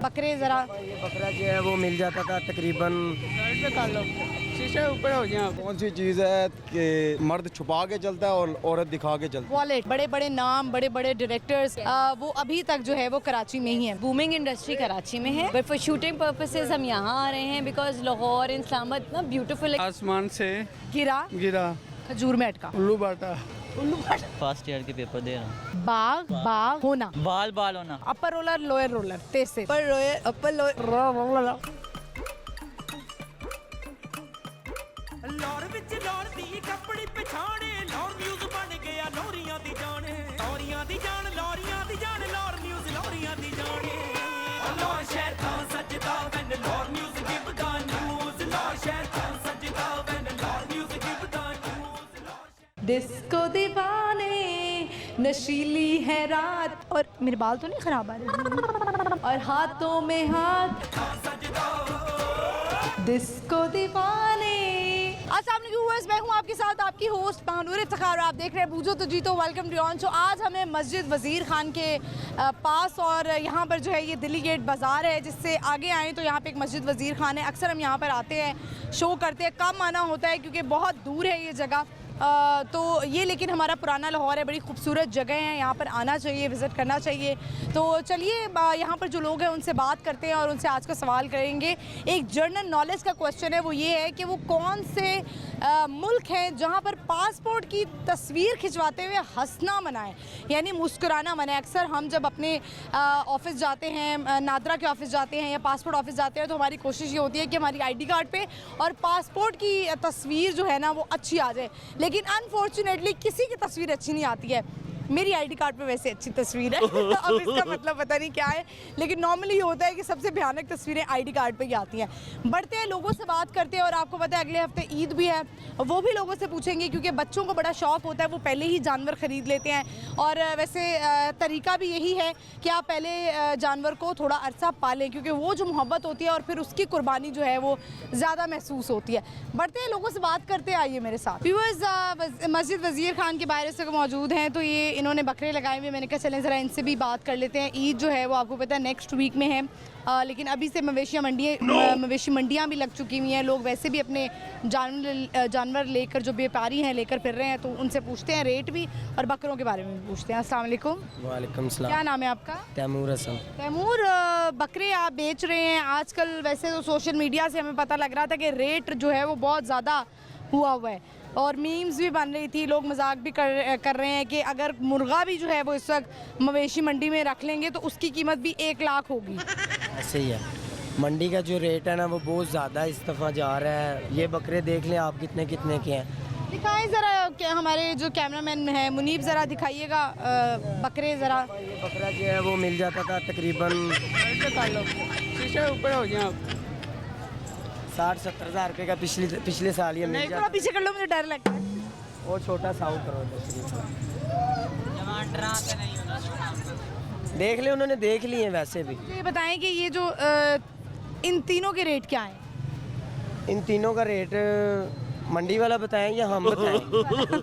बकरे ज़रा ये बकरा जो है वो मिल जाता था तकरीबन शीशे ऊपर हो जाए। कौन सी चीज़ है कि मर्द छुपा के चलता है और औरत दिखा के चलती है? वॉलेट। बड़े बड़े नाम, बड़े बड़े डायरेक्टर्स, वो अभी तक जो है वो कराची में ही है। बूमिंग इंडस्ट्री कराची में है, बट फॉर शूटिंग पर्पसेस हम यहाँ आ रहे हैं बिकॉज लाहौर इन इस्लामाबाद इतना ब्यूटीफुल है। आसमान से गिरा खजूर में अटका। उल्लू बाटा। फर्स्ट ईयर के पेपर दे रहा हूँ। बाग होना, बाल होना। अपर रोलर लोअर रोलर, तेज से अपर रोलर अपर लोअर। लौर विच लौर दी कपड़ी पछाणे लौर न्यूज़ बन गया लौरियां दी जान लौरियां दी जान लौर न्यूज़ लौरियां दी जाने लौर शहर था सजदा वैन लौर न्यूज़ गिव द न्यूज़ लौर शहर था सजदा वैन लौर news give the news. Disco दीवाने नशीली है रात, और मेरे बाल तो नहीं खराब आ रहे, और हाथों में हाथ डिस्को दीवाने। अस्सलाम वालेकुम व्यूअर्स, मैं हूं आपके साथ आपकी होस्ट महानूर इफ्तिखार, आप देख रहे हैं बूझो तो जीतो। Welcome to on show. आज हमें मस्जिद वज़ीर खान के पास, और यहाँ पर जो है ये दिल्ली गेट बाज़ार है, जिससे आगे आए तो यहाँ पे एक मस्जिद वज़ीर खान है। अक्सर हम यहाँ पर आते हैं, शो करते हैं, कम आना होता है क्योंकि बहुत दूर है ये जगह। तो ये लेकिन हमारा पुराना लाहौर है, बड़ी खूबसूरत जगह है, यहाँ पर आना चाहिए, विज़िट करना चाहिए। तो चलिए यहाँ पर जो लोग हैं उनसे बात करते हैं और उनसे आज का सवाल करेंगे। एक जनरल नॉलेज का क्वेश्चन है, वो ये है कि वो कौन से मुल्क हैं जहाँ पर पासपोर्ट की तस्वीर खिंचवाते हुए हंसना मना है, यानी मुस्कुराना मना है। अक्सर हम जब अपने ऑफिस जाते हैं, नादरा के ऑफिस जाते हैं या पासपोर्ट ऑफिस जाते हैं, तो हमारी कोशिश ये होती है कि हमारी ID कार्ड पे और पासपोर्ट की तस्वीर जो है ना वो अच्छी आ जाए, लेकिन अनफॉर्चुनेटली किसी की तस्वीर अच्छी नहीं आती है। मेरी ID कार्ड पे वैसे अच्छी तस्वीर है अब इसका मतलब पता नहीं क्या है, लेकिन नॉर्मली ये होता है कि सबसे भयानक तस्वीरें ID कार्ड पे ही आती हैं। बढ़ते हैं, लोगों से बात करते हैं, और आपको पता है अगले हफ्ते ईद भी है, वो भी लोगों से पूछेंगे क्योंकि बच्चों को बड़ा शौक़ होता है, वो पहले ही जानवर ख़रीद लेते हैं। और वैसे तरीका भी यही है कि आप पहले जानवर को थोड़ा अरसा पालें, क्योंकि वो जो मोहब्बत होती है और फिर उसकी कुर्बानी जो है वो ज़्यादा महसूस होती है। बढ़ते हैं, लोगों से बात करते हैं, आइए मेरे साथ। व्यूअर्स मस्जिद वज़ीर खान के बाहर से मौजूद हैं, तो ये इन्होंने बकरे लगाए हुए, मैंने कहा चलें ज़रा इनसे भी बात कर लेते हैं। ईद जो है वो आपको पता है नेक्स्ट वीक में है, लेकिन अभी से मवेशी मंडियाँ भी लग चुकी हुई हैं। लोग वैसे भी अपने जानवर लेकर, जो व्यापारी हैं, लेकर फिर रहे हैं, तो उनसे पूछते हैं रेट भी और बकरों के बारे में भी पूछते हैं। अस्सलाम वालेकुम। वालेकुम सलाम। क्या नाम है आपका? तैमूर हसन। तैमूर, बकरे आप बेच रहे हैं आजकल। वैसे तो सोशल मीडिया से हमें पता लग रहा था कि रेट जो है वो बहुत ज़्यादा हुआ है, और मीम्स भी बन रही थी, लोग मजाक भी कर रहे हैं कि अगर मुर्गा भी जो है वो इस वक्त मवेशी मंडी में रख लेंगे तो उसकी कीमत भी 1 लाख होगी। ऐसे ही है, मंडी का जो रेट है ना वो बहुत ज़्यादा इस दफ़ा जा रहा है। ये बकरे देख लें आप कितने कितने के हैं। दिखाएं ज़रा, हमारे जो कैमरामैन है मुनीब, ज़रा दिखाइएगा बकरे ज़रा। ये बकरा जो है वो मिल जाता था तकरीबन शीशे ऊपर हो जाए। 60-70 हज़ार रुपये का पिछले साल ये मिल जाता। पीछे कर लो, मुझे डर लगता है। और छोटा साउथ करो, देख ले, उन्होंने देख लिए हैं वैसे भी। ये बताएं कि ये जो इन तीनों के रेट क्या हैं? इन तीनों का रेट मंडी वाला बताएं या हम बताएं?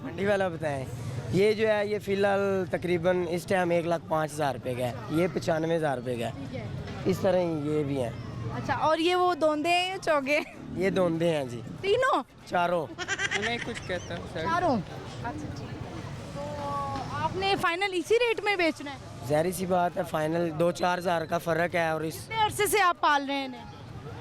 मंडी वाला बताएं। ये जो है ये फ़िलहाल तकरीबन इस टाइम 1,05,000 रुपये का है, ये 95,000 रुपये का है। इस तरह ही ये भी हैं। अच्छा, और ये वो दोंदे हैं या चौगे? ये दोंदे हैं जी, तीनों चारों। नहीं कुछ कहता सर। चारों। अच्छा ठीक। तो आपने फाइनल इसी रेट में बेचना है? ज़ाहिर सी बात है, फाइनल 2-4 हज़ार का फ़र्क है। और इस कितने अरसे से आप पाल रहे हैं?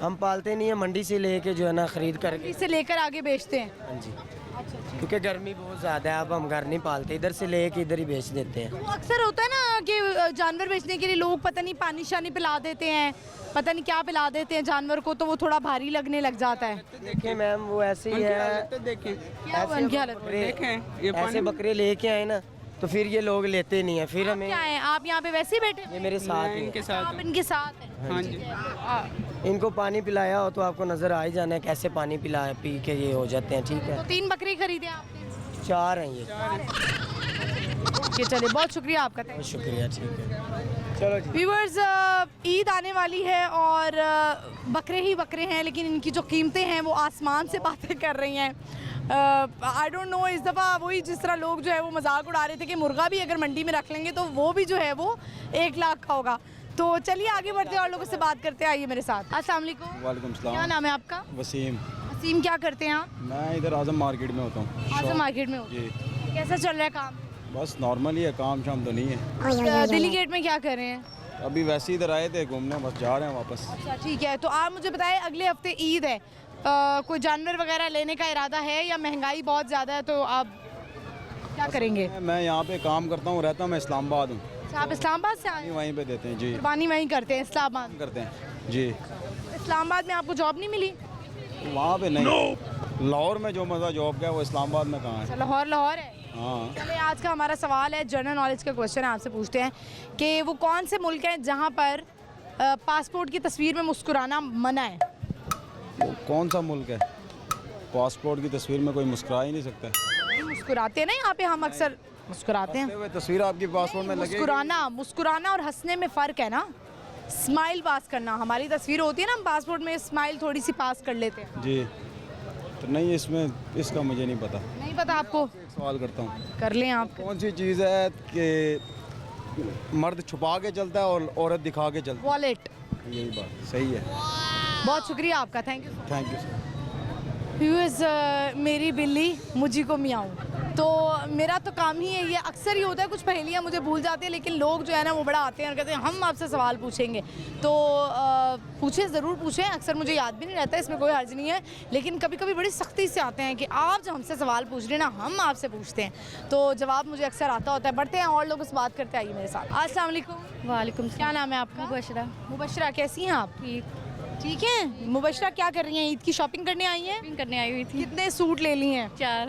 हम पालते नहीं है, मंडी से लेके जो है ना ख़रीद करके इसे लेकर आगे बेचते हैं? हाँ जी, अच्छा अच्छा। क्योंकि गर्मी बहुत ज़्यादा है, अब हम घर नहीं पालते, इधर से लेके इधर ही बेच देते हैं। तो अक्सर होता है ना कि जानवर बेचने के लिए लोग पता नहीं पानी शानी पिला देते हैं, पता नहीं क्या पिला देते हैं जानवर को, तो वो थोड़ा भारी लगने लग जाता है। देखें मैम, वो ऐसे ही है। तो देखें क्या उनकी हालत? देखें ये ऐसे बकरे लेके आए ना, तो फिर ये लोग लेते नहीं है, फिर हमें। क्या है, आप यहाँ पे वैसे ही बैठे? ये मेरे साथ ही इनके है। साथ आप इनके साथ हैं? हाँ जी। इनको पानी पिलाया हो तो आपको नज़र आ ही जाना है कैसे पानी पिलाया, पी के ये हो जाते हैं। ठीक है, तो 3 बकरे खरीदे आपने? 4 हैं ये। चलिए, बहुत शुक्रिया आपका। बहुत शुक्रिया। ठीक है, चलो जी। व्यूअर्स, ईद आने वाली है और बकरे ही बकरे हैं, लेकिन इनकी जो कीमतें हैं वो आसमान से बातें कर रही हैं। आई डोंट नो, इस दफ़ा वही जिस तरह लोग जो है वो मजाक उड़ा रहे थे कि मुर्गा भी अगर मंडी में रख लेंगे तो वो भी जो है वो 1 लाख का होगा। तो चलिए आगे बढ़ते हैं और लोगों से बात करते हैं, आइए मेरे साथ। अस्सलाम वालेकुम। वालेकुम क्या सलाम। नाम है आपका? वसीम। वसीम, क्या करते हैं आप? मैं इधर आजम मार्केट में होता हूँ। आजम मार्केट में हो? जी। कैसा चल रहा है काम? बस नॉर्मल ही है, काम शाम तो नहीं है। दिल्ली गेट में क्या कर रहे हैं? अभी वैसे ही इधर आए थे घूमने, बस जा रहे हैं वापस। अच्छा ठीक है, तो आप मुझे बताएं अगले हफ्ते ईद है, कोई जानवर वगैरह लेने का इरादा है या महंगाई बहुत ज़्यादा है तो आप क्या करेंगे? मैं यहाँ पे काम करता हूँ, रहता हूँ, मैं इस्लामाबाद हूँ। अच्छा, आप इस्लामाबाद से आए हैं? वहीं पे देते हैं जी। कुर्बानी वहीं करते हैं इस्लामाबाद? करते हैं जी। इस्लामाबाद में आपको जॉब नहीं मिली? वहाँ पे नहीं। लाहौर में जो मज़ा जॉब का है वो इस्लामाबाद में कहाँ है। लाहौर लाहौर है। हाँ। चलिए आज का हमारा सवाल है, जनरल नॉलेज का क्वेश्चन है, आपसे पूछते हैं कि वो कौन से मुल्क हैं जहाँ पर पासपोर्ट की तस्वीर में मुस्कुराना मना है? वो कौन सा मुल्क है? पासपोर्ट की तस्वीर में कोई मुस्कुरा ही नहीं सकता। नहीं मुस्कुराते हैं ना, यहाँ पे हम अक्सर मुस्कुराते हैं। हुए तस्वीर आपकी पासपोर्ट में लगे। मुस्कुराना और हंसने में फ़र्क है ना। स्माइल पास करना, हमारी तस्वीर होती है ना, हम पासपोर्ट में स्माइल थोड़ी सी पास कर लेते हैं। जी। तो नहीं, इसमें इसका मुझे नहीं पता। नहीं पता आपको? एक सवाल करता हूँ, कर लें आप। कौन सी चीज़ है कि मर्द छुपा के चलता है और औरत दिखा के चलती वॉलेट। है? यही बात सही है। बहुत शुक्रिया आपका, थैंक यू। Thank you. मेरी बिल्ली मुझी को मियाऊं, तो मेरा तो काम ही है ये। अक्सर ही होता है, कुछ पहेलियाँ मुझे भूल जाती है, लेकिन लोग जो है ना वो बड़ा आते हैं और कहते हैं हम आपसे सवाल पूछेंगे, तो पूछें, ज़रूर पूछें। अक्सर मुझे याद भी नहीं रहता, इसमें कोई हर्ज नहीं है, लेकिन कभी कभी बड़ी सख्ती से आते हैं कि आप जो हमसे सवाल पूछ रहे हैं ना, हम आपसे पूछते हैं, तो जवाब मुझे अक्सर आता होता है। बढ़ते हैं और लोगों से बात करते, आइए मेरे साथ। अस्सलाम वालेकुम। वालेकुम क्या नाम है आपका? मुबशरा। मुबशरा, कैसी हैं आप? ठीक है। मुबशरा क्या कर रही हैं? ईद की शॉपिंग करने आई हैं? शॉपिंग करने आई हुई थी। कितने सूट ले लिए हैं? 4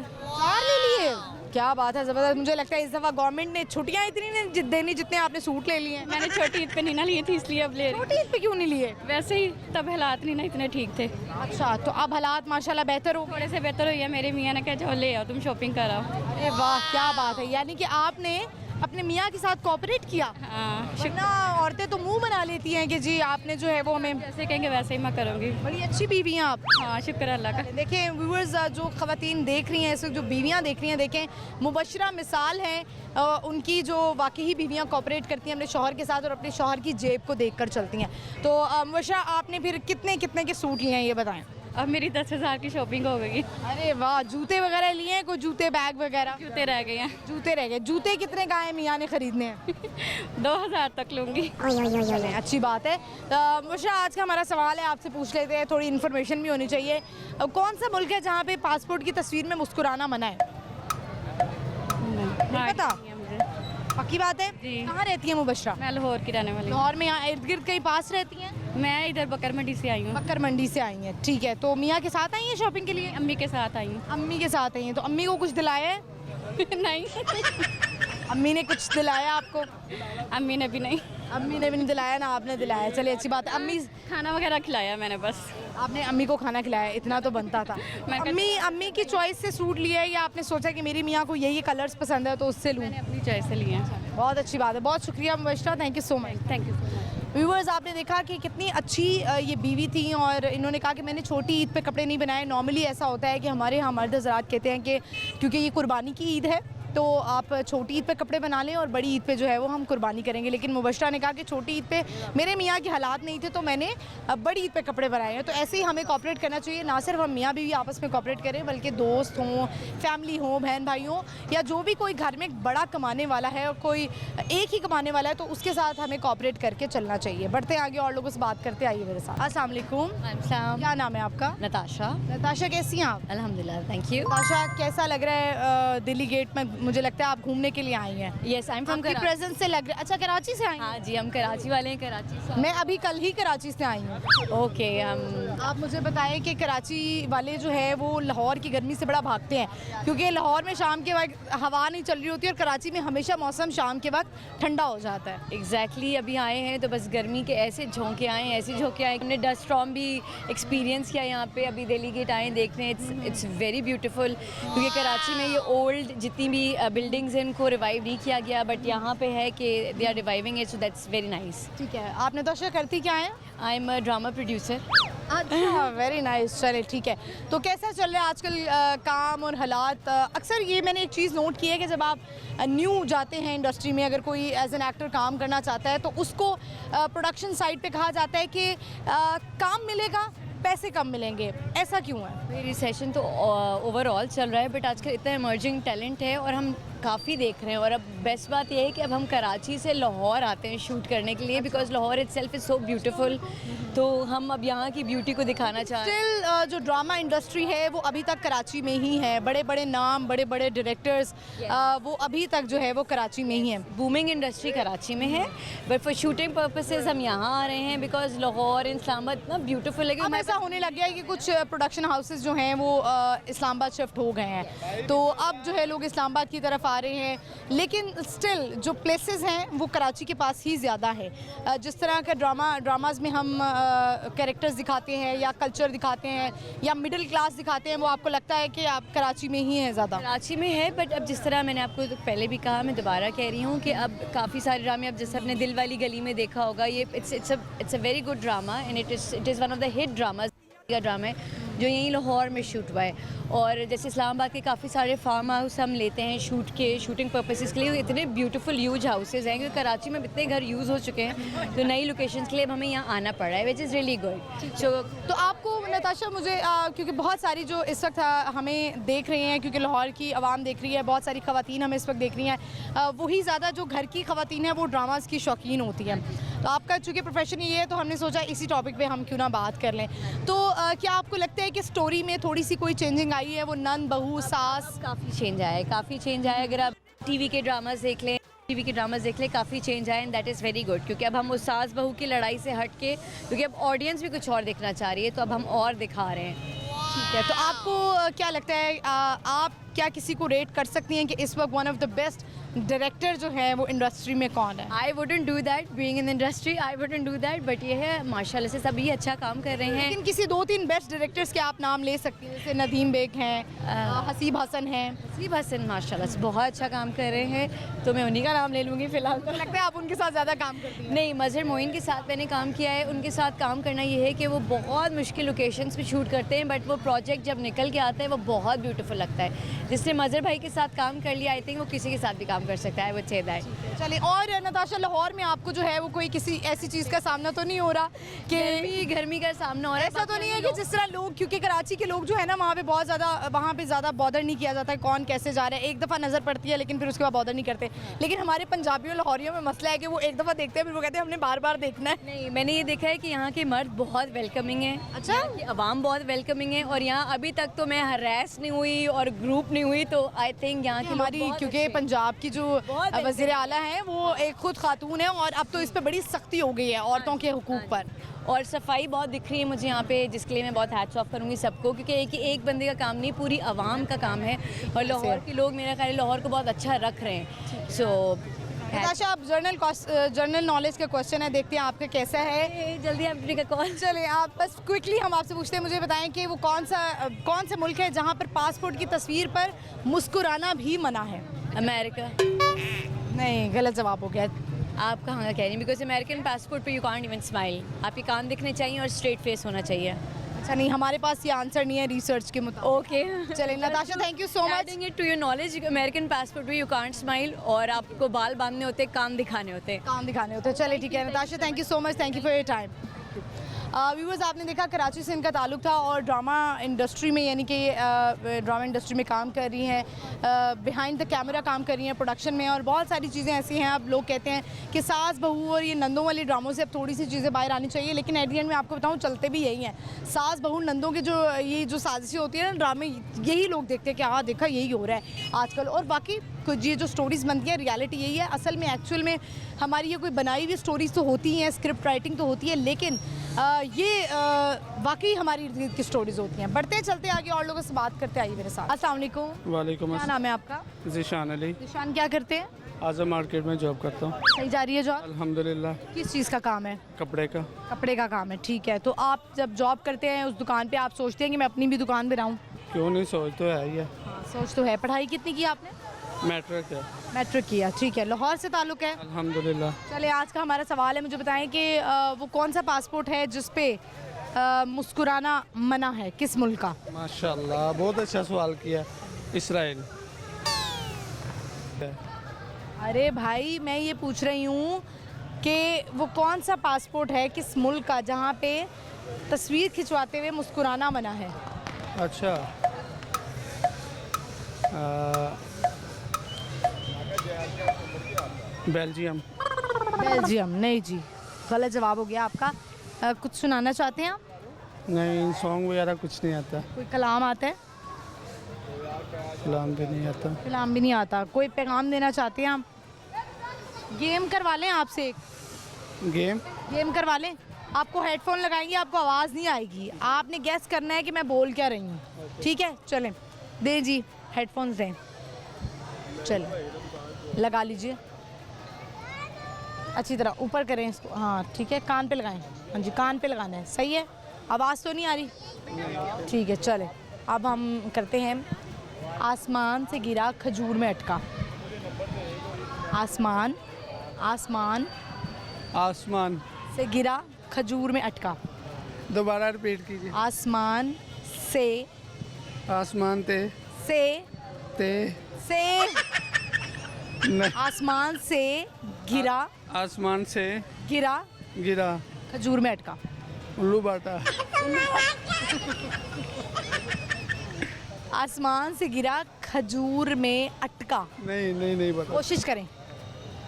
ले लिए? क्या बात है, ज़बरदस्त। मुझे लगता है इस दफ़ा गवर्नमेंट ने छुट्टियाँ इतनी नहीं देनी जितने आपने सूट ले लिए हैं। मैंने छोटी ईद पे नहीं ना लिए थी, इसलिए अब ले रही। छोटी ईद पे क्यों नहीं लिए? वैसे ही तब हालात नहीं ना इतने ठीक थे। अच्छा, तो अब हालात माशाल्लाह बेहतर हो? थोड़े से बेहतर हुई है। मेरे मियाँ ने कहा जाओ ले आओ, तुम शॉपिंग कराओ। अरे वाह, क्या बात है। यानी कि आपने अपने मियाँ के साथ कोऑपरेट किया। हाँ, वरना औरतें तो मुंह बना लेती हैं कि जी आपने जो है वो हमें। जैसे कहेंगे वैसे ही मैं करूँगी। बड़ी अच्छी बीवी हैं आप। हाँ, शुक्र अल्लाह का। देखें व्यूअर्स, जो ख़वातीन देख रही हैं, इस वक्त जो बीवियां देख रही हैं, देखें मुबशरा मिसाल है उनकी, जो वाकई ही बीवियां कोऑपरेट करती हैं अपने शौहर के साथ और अपने शौहर की जेब को देखकर चलती हैं। तो मुबशरा, आपने फिर कितने कितने के सूट लिए हैं ये बताएं? अब मेरी 10,000 की शॉपिंग हो गई। अरे वाह, जूते वगैरह लिए हैं? कोई जूते बैग वगैरह? जूते रह गए हैं। जूते रह गए। जूते कितने का है मियाँ ने खरीदने हैं? 2,000 तक लूँगी। चलें, अच्छी बात है। मुबशरा, आज का हमारा सवाल है, आपसे पूछ लेते हैं, थोड़ी इन्फॉर्मेशन भी होनी चाहिए। कौन सा मुल्क है जहाँ पे पासपोर्ट की तस्वीर में मुस्कुराना मना है? नहीं पता? पक्की बात है? जी। कहाँ रहती है मुबशरा? मैं लाहौर की रहने वाली हूँ। लाहौर में यहाँ इर्द गिर्द कहीं पास रहती हैं? मैं इधर बकर मंडी से आई हूँ। बकर मंडी से आई हैं, ठीक है। तो मियाँ के साथ आई हैं शॉपिंग के लिए? अम्मी के साथ आई हूँ। अम्मी के साथ आई हैं, तो अम्मी को कुछ दिलाया है? नहीं, अम्मी ने कुछ दिलाया आपको? अम्मी ने भी नहीं। अम्मी ने भी नहीं दिलाया ना आपने दिलाया, चलिए अच्छी बात है। अम्मी, खाना वगैरह खिलाया मैंने बस। आपने अम्मी को खाना खिलाया, इतना तो बनता था। अम्मी की चॉइस से सूट लिया है या आपने सोचा कि मेरी मियाँ को यही कलर्स पसंद है तो उससे लूँ? मैंने अपनी चॉइस से लिए हैं। बहुत अच्छी बात है, बहुत शुक्रिया Mubashra, thank you so much. Thank you so much. Viewers, आपने देखा कि कितनी अच्छी ये बीवी थी और इन्होंने कहा कि मैंने छोटी ईद पे कपड़े नहीं बनाए। नॉर्मली ऐसा होता है कि हमारे यहाँ मर्द हज़रात कहते हैं कि क्योंकि ये कुर्बानी की ईद है तो आप छोटी ईद पे कपड़े बना लें और बड़ी ईद पे जो है वो हम कुर्बानी करेंगे, लेकिन मुबशरा ने कहा कि छोटी ईद पे मेरे मियाँ के हालात नहीं थे तो मैंने बड़ी ईद पे कपड़े बनाए हैं। तो ऐसे ही हमें कॉपरेट करना चाहिए, ना सिर्फ हम मियाँ बीवी आपस में कॉपरेट करें बल्कि दोस्त हों, फैमिली हो, बहन भाई हों, या जो भी कोई घर में बड़ा कमाने वाला है और कोई एक ही कमाने वाला है तो उसके साथ हमें कॉपरेट करके चलना चाहिए। बढ़ते आगे और लोगों से बात करते, आइए मेरे साथ। अस्सलाम वालेकुम। क्या नाम है आपका? नताशा। नताशा, कैसी हैं आप? अल्हम्दुलिल्लाह, थैंक यू। नताशा, कैसा लग रहा है दिल्ली गेट में? मुझे लगता है आप घूमने के लिए आई हैं। यस, आई एम फ्रॉम आपकी प्रेजेंस से लग रहा है। अच्छा, कराची से आई हैं? हाँ जी, हम कराची वाले हैं। कराची से मैं अभी कल ही कराची से आई हूँ। ओके। हम आप मुझे बताएं कि कराची वाले जो है वो लाहौर की गर्मी से बड़ा भागते हैं क्योंकि लाहौर में शाम के वक्त हवा नहीं चल रही होती और कराची में हमेशा मौसम शाम के वक्त ठंडा हो जाता है। एग्जैक्टली अभी आए हैं तो बस गर्मी के ऐसे झोंके आए, ऐसे झोंके आए। हमने डस्ट स्टॉर्म भी एक्सपीरियंस किया यहाँ पे। अभी दिल्ली गेट आए देखने, इट्स वेरी ब्यूटीफुल क्योंकि कराची में ये ओल्ड जितनी भी बिल्डिंग्स हैं इनको रिवाइव नहीं किया गया, बट यहाँ पे है कि they are reviving it, so that's very nice. ठीक है, आप नताशा करती क्या है? I am a drama producer. अच्छा, वेरी नाइस। चले ठीक है, तो कैसा चल रहा है आजकल काम और हालात? अक्सर ये मैंने एक चीज़ नोट की है कि जब आप न्यू जाते हैं इंडस्ट्री में, अगर कोई एज एन एक्टर काम करना चाहता है तो उसको प्रोडक्शन साइड पे कहा जाता है कि काम मिलेगा, पैसे कम मिलेंगे। ऐसा क्यों है? रिसेशन तो ओवरऑल चल रहा है, बट आजकल इतना इमर्जिंग टैलेंट है और हम काफ़ी देख रहे हैं। और अब बेस्ट बात यह है कि अब हम कराची से लाहौर आते हैं शूट करने के लिए, because Lahore itself is so beautiful. तो हम अब यहाँ की ब्यूटी को दिखाना चाहते हैं। स्टिल जो ड्रामा इंडस्ट्री है वो अभी तक कराची में ही है, बड़े बड़े नाम, बड़े बड़े डायरेक्टर्स वो अभी तक जो है वो कराची में ही है। बूमिंग इंडस्ट्री कराची में है, बट फॉर शूटिंग पर्पसेस हम यहाँ आ रहे हैं बिकॉज लाहौर इस्लामाबाद इतना ब्यूटीफुल है कि अब ऐसा होने लग गया है कि कुछ प्रोडक्शन हाउसेस जो हैं वो इस्लामाबाद शिफ्ट हो गए हैं, तो अब जो है लोग इस्लामाबाद की तरफ आ रहे हैं। लेकिन स्टिल जो प्लेसेस हैं वो कराची के पास ही ज़्यादा है। जिस तरह का ड्रामाज में हम कैरेक्टर्स दिखाते हैं या कल्चर दिखाते हैं या मिडिल क्लास दिखाते हैं, वो आपको लगता है कि आप कराची में ही हैं ज़्यादा? कराची में है, बट अब जिस तरह मैंने आपको पहले भी कहा, मैं दोबारा कह रही हूँ कि अब काफ़ी सारे ड्रामे, अब जैसे अपने दिल वाली गली में देखा होगा, ये it's a very good drama and it is one of the hit dramas का ड्रामा है जो यहीं लाहौर में शूट हुआ है। और जैसे इस्लामाबाद के काफ़ी सारे फार्म हाउस हम लेते हैं शूटिंग पर्पसेस के लिए, इतने ब्यूटीफुल यूज हाउसेज हैं क्योंकि कराची में इतने घर यूज़ हो चुके हैं, तो नई लोकेशंस के लिए अब हमें यहाँ आना पड़ रहा है, विच इज़ रियली गुड। सो तो आपको नताशा, मुझे क्योंकि बहुत सारी जो इस वक्त हमें देख रही हैं, क्योंकि लाहौर की आवाम देख रही है, बहुत सारी ख़वातीन हमें इस वक्त देख रही हैं, वही ज़्यादा जो घर की ख़वातीन हैं वो ड्रामाज़ की शौकीन होती हैं। तो आपका चूँकि प्रोफेशन ये है तो हमने सोचा इसी टॉपिक पे हम क्यों ना बात कर लें। तो क्या आपको लगता है कि स्टोरी में थोड़ी सी कोई चेंजिंग आई है? वो नंद, बहू, सास, काफ़ी चेंज आया है, काफ़ी चेंज आया है। अगर आप टीवी के ड्रामाज देख लें, काफ़ी चेंज आया and that is very good, क्योंकि अब हम उस सास बहू की लड़ाई से हट के, क्योंकि अब ऑडियंस भी कुछ और देखना चाह रही है, तो अब हम और दिखा रहे हैं। ठीक है, तो आपको क्या लगता है, आप क्या किसी को रेट कर सकती हैं कि इस वक्त one of the best director जो है वो इंडस्ट्री में कौन है? I wouldn't do that, being in industry I wouldn't do that, but ये है माशाल्लाह से सभी अच्छा काम कर रहे हैं। लेकिन किसी 2-3 बेस्ट डायरेक्टर्स के आप नाम ले सकती हैं, जैसे नदीम बेग हैं, हसीब हसन हैं। हसीब हसन माशाल्लाह से बहुत अच्छा काम कर रहे हैं, तो मैं उन्हीं का नाम ले लूँगी फ़िलहाल। तो लगता है आप उनके साथ ज़्यादा काम करती हैं? नहीं, मज़हर मोइन के साथ मैंने काम किया है। उनके साथ काम करना ये है कि वो बहुत मुश्किल लोकेशंस पे शूट करते हैं, बट वो प्रोजेक्ट जब निकल के आता है वो बहुत ब्यूटीफुल लगता है। जिसने मज़हर भाई के साथ काम कर लिया, आई थिंक वो किसी के साथ भी काम कर सकता है, वो चाहिए। चलिए, और नताशा लाहौर में आपको जो है वो कोई किसी ऐसी चीज़ का सामना तो नहीं हो रहा कि गर्मी का सामना हो रहा है? ऐसा तो नहीं है कि जिस तरह लोग, क्योंकि कराची के लोग जो है ना वहाँ पे बहुत ज़्यादा, वहाँ पे ज़्यादा बॉदर नहीं किया जाता है कौन कैसे जा रहा है। एक दफ़ा नज़र पड़ती है लेकिन फिर उसके बाद बॉदर नहीं करते। लेकिन हमारे पंजाबियों लाहौरियों में मसला है कि वो एक दफ़ा देखते हैं फिर वो कहते हैं हमने बार बार देखना है। नहीं, मैंने ये देखा है कि यहाँ के मर्द बहुत वेलकमिंग है। अच्छा, यहाँ की आवाम बहुत वेलकमिंग है, और यहाँ अभी तक तो मैं हरास नहीं हुई और ग्रुप नहीं हुई, तो आई थिंक यहाँ की हमारी, क्योंकि पंजाब की जो वज़ीर आला हैं वो एक खुद खातून है, और अब तो इस पर बड़ी सख्ती हो गई है औरतों के हुकूक पर, और सफाई बहुत दिख रही है मुझे यहाँ पे, जिसके लिए मैं बहुत हैट्स ऑफ करूँगी सबको, क्योंकि एक बंदे का काम नहीं, पूरी आवाम का काम है, और लाहौर के लोग मेरा ख्याल है लाहौर को बहुत अच्छा रख रहे हैं। सो नताशा, आप जनरल नॉलेज का क्वेश्चन है, देखते हैं आपका कैसा है। जल्दी अपने का कॉल। चले, आप बस क्विकली हम आपसे पूछते हैं, मुझे बताएं कि वो कौन सा मुल्क है जहाँ पर पासपोर्ट की तस्वीर पर मुस्कुराना भी मना है? अमेरिका। नहीं, गलत जवाब हो गया। आप कहाँ का कह रही हैं? बिकॉज अमेरिकन पासपोर्ट पे यू कांट इवन स्माइल, आपके कान दिखने चाहिए और स्ट्रेट फेस होना चाहिए। अच्छा, नहीं, हमारे पास ये आंसर नहीं है रिसर्च के मुताबिक। ओके, चलिए Natasha, thank you so much. Adding it to your knowledge, American passport पे यू कांट स्माइल, और आपको बाल बांधने होते, कान दिखाने होते। काम दिखाने होते हैं। चलिए ठीक है Natasha, thank you so much, thank you for your time. Viewers, आपने देखा कराची से इनका ताल्लुक़ था और ड्रामा इंडस्ट्री में, यानी कि ड्रामा इंडस्ट्री में काम कर रही हैं, बिहाइंड द कैमरा काम कर रही हैं, प्रोडक्शन में, और बहुत सारी चीज़ें ऐसी हैं। अब लोग कहते हैं कि सास बहू और ये नंदों वाली ड्रामों से अब थोड़ी सी चीज़ें बाहर आनी चाहिए, लेकिन एट द एंड में आपको बताऊँ चलते भी यही हैं। सास बहू नंदों के जो साजिशें होती हैं ना ड्रामे, यही लोग देखते हैं कि हाँ देखा यही हो रहा है आजकल। और बाकी कुछ ये जो स्टोरीज़ बनती हैं रियलिटी यही है। असल में एक्चुअल में हमारी ये कोई बनाई हुई स्टोरीज़ तो होती हैं, स्क्रिप्ट राइटिंग तो होती है, लेकिन ये वाकई हमारी इर्द गिर्द की स्टोरीज होती हैं। बढ़ते चलते आगे और लोगों से बात करते आइए मेरे साथ। अस्सलाम वालेकुम। वालेकुम क्या नाम है आपका? ज़ीशान अली। निशान, क्या करते हैं? आज़म मार्केट में जॉब करता हूँ। सही जा रही है जॉब? अल्हम्दुलिल्लाह। किस चीज़ का काम है? कपड़े का। कपड़े का काम है, ठीक है। तो आप जब जॉब करते हैं उस दुकान पे, आप सोचते हैं कि मैं अपनी भी दुकान बनाऊँ? क्यों नहीं, सोच तो है ही है। सोच तो है। पढ़ाई कितनी की आपने? मैट्रिक है। मैट्रिक किया, ठीक है। लाहौर से ताल्लुक़ है? अल्हम्दुलिल्लाह। चले, आज का हमारा सवाल है, मुझे बताएं कि वो कौन सा पासपोर्ट है जिस पे मुस्कुराना मना है, किस मुल्क का? माशाल्लाह, बहुत अच्छा सवाल किया। इसराइल। अरे भाई मैं ये पूछ रही हूँ कि वो कौन सा पासपोर्ट है किस मुल्क का जहाँ पे तस्वीर खिंचवाते हुए मुस्कुराना मना है? अच्छा, बेल्जियम। बेल्जियम? नहीं जी, गलत जवाब हो गया आपका। कुछ सुनाना चाहते हैं आप? नहीं, सॉन्ग वगैरह कुछ नहीं आता, कोई कलाम आता है? कलाम भी नहीं आता। कलाम भी नहीं आता। कोई पैगाम देना चाहते हैं आप? गेम करवा लें आपसे एक? गेम करवा लें। आपको हेडफोन लगाएंगे, आपको आवाज़ नहीं आएगी, आपने गैस करना है कि मैं बोल क्या रही हूँ। ठीक है, चलें, दे जी हेडफोन्स दें, चलें लगा लीजिए अच्छी तरह, ऊपर करें इसको। हाँ ठीक है, कान पे लगाएं। हाँ जी, कान पे लगाना है। सही है, आवाज़ तो नहीं आ रही? ठीक है, चलें अब हम करते हैं। आसमान से गिरा खजूर में अटका। आसमान, आसमान आसमान से गिरा खजूर में अटका। दोबारा रिपीट कीजिए। आसमान से, आसमान ते से न, आसमान से गिरा, आसमान से गिरा गिरा खजूर में अटका। उल्लू बाटा। आसमान से गिरा खजूर में अटका। नहीं बता। कोशिश करें।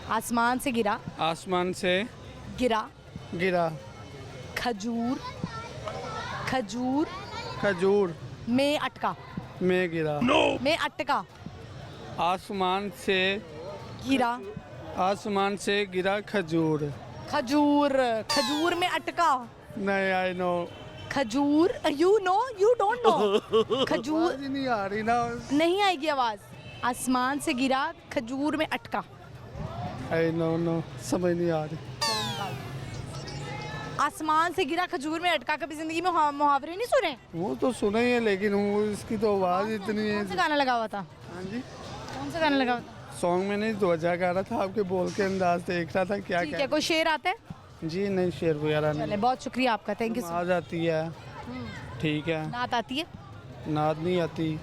आसमान से गिरा, आसमान से गिरा गिरा खजूर, खजूर खजूर में अटका। में गिरा। में अटका। आसमान से गिरा, आसमान से गिरा खजूर। खजूर, खजूर में अटका। नहीं, आई नो। खजूर, you know, you don't know. खजूर आवाज़ ही नहीं आ रही ना। नहीं आएगी आवाज़। आसमान से गिरा खजूर में अटका। आई नो, समझ नहीं आ रही। आसमान से गिरा खजूर में अटका। कभी जिंदगी में मुहावरे नहीं सुने? वो तो सुना ही है, लेकिन वो इसकी तो आवाज़ इतनी है। कौन सा गाना लगा हुआ था? हाँ जी, कौन सा गाना लगा हुआ था? सॉन्ग में नहीं तवज्जो कर रहा था, आपके बोल के अंदाज देख रहा था क्या ठीक है, क्या। कोई शेर आता है? जी नहीं, शेर वगैरह चले, नहीं। बहुत शुक्रिया आपका, थैंक यू। आ जाती है, ठीक है। नात आती है? नाद नहीं आती,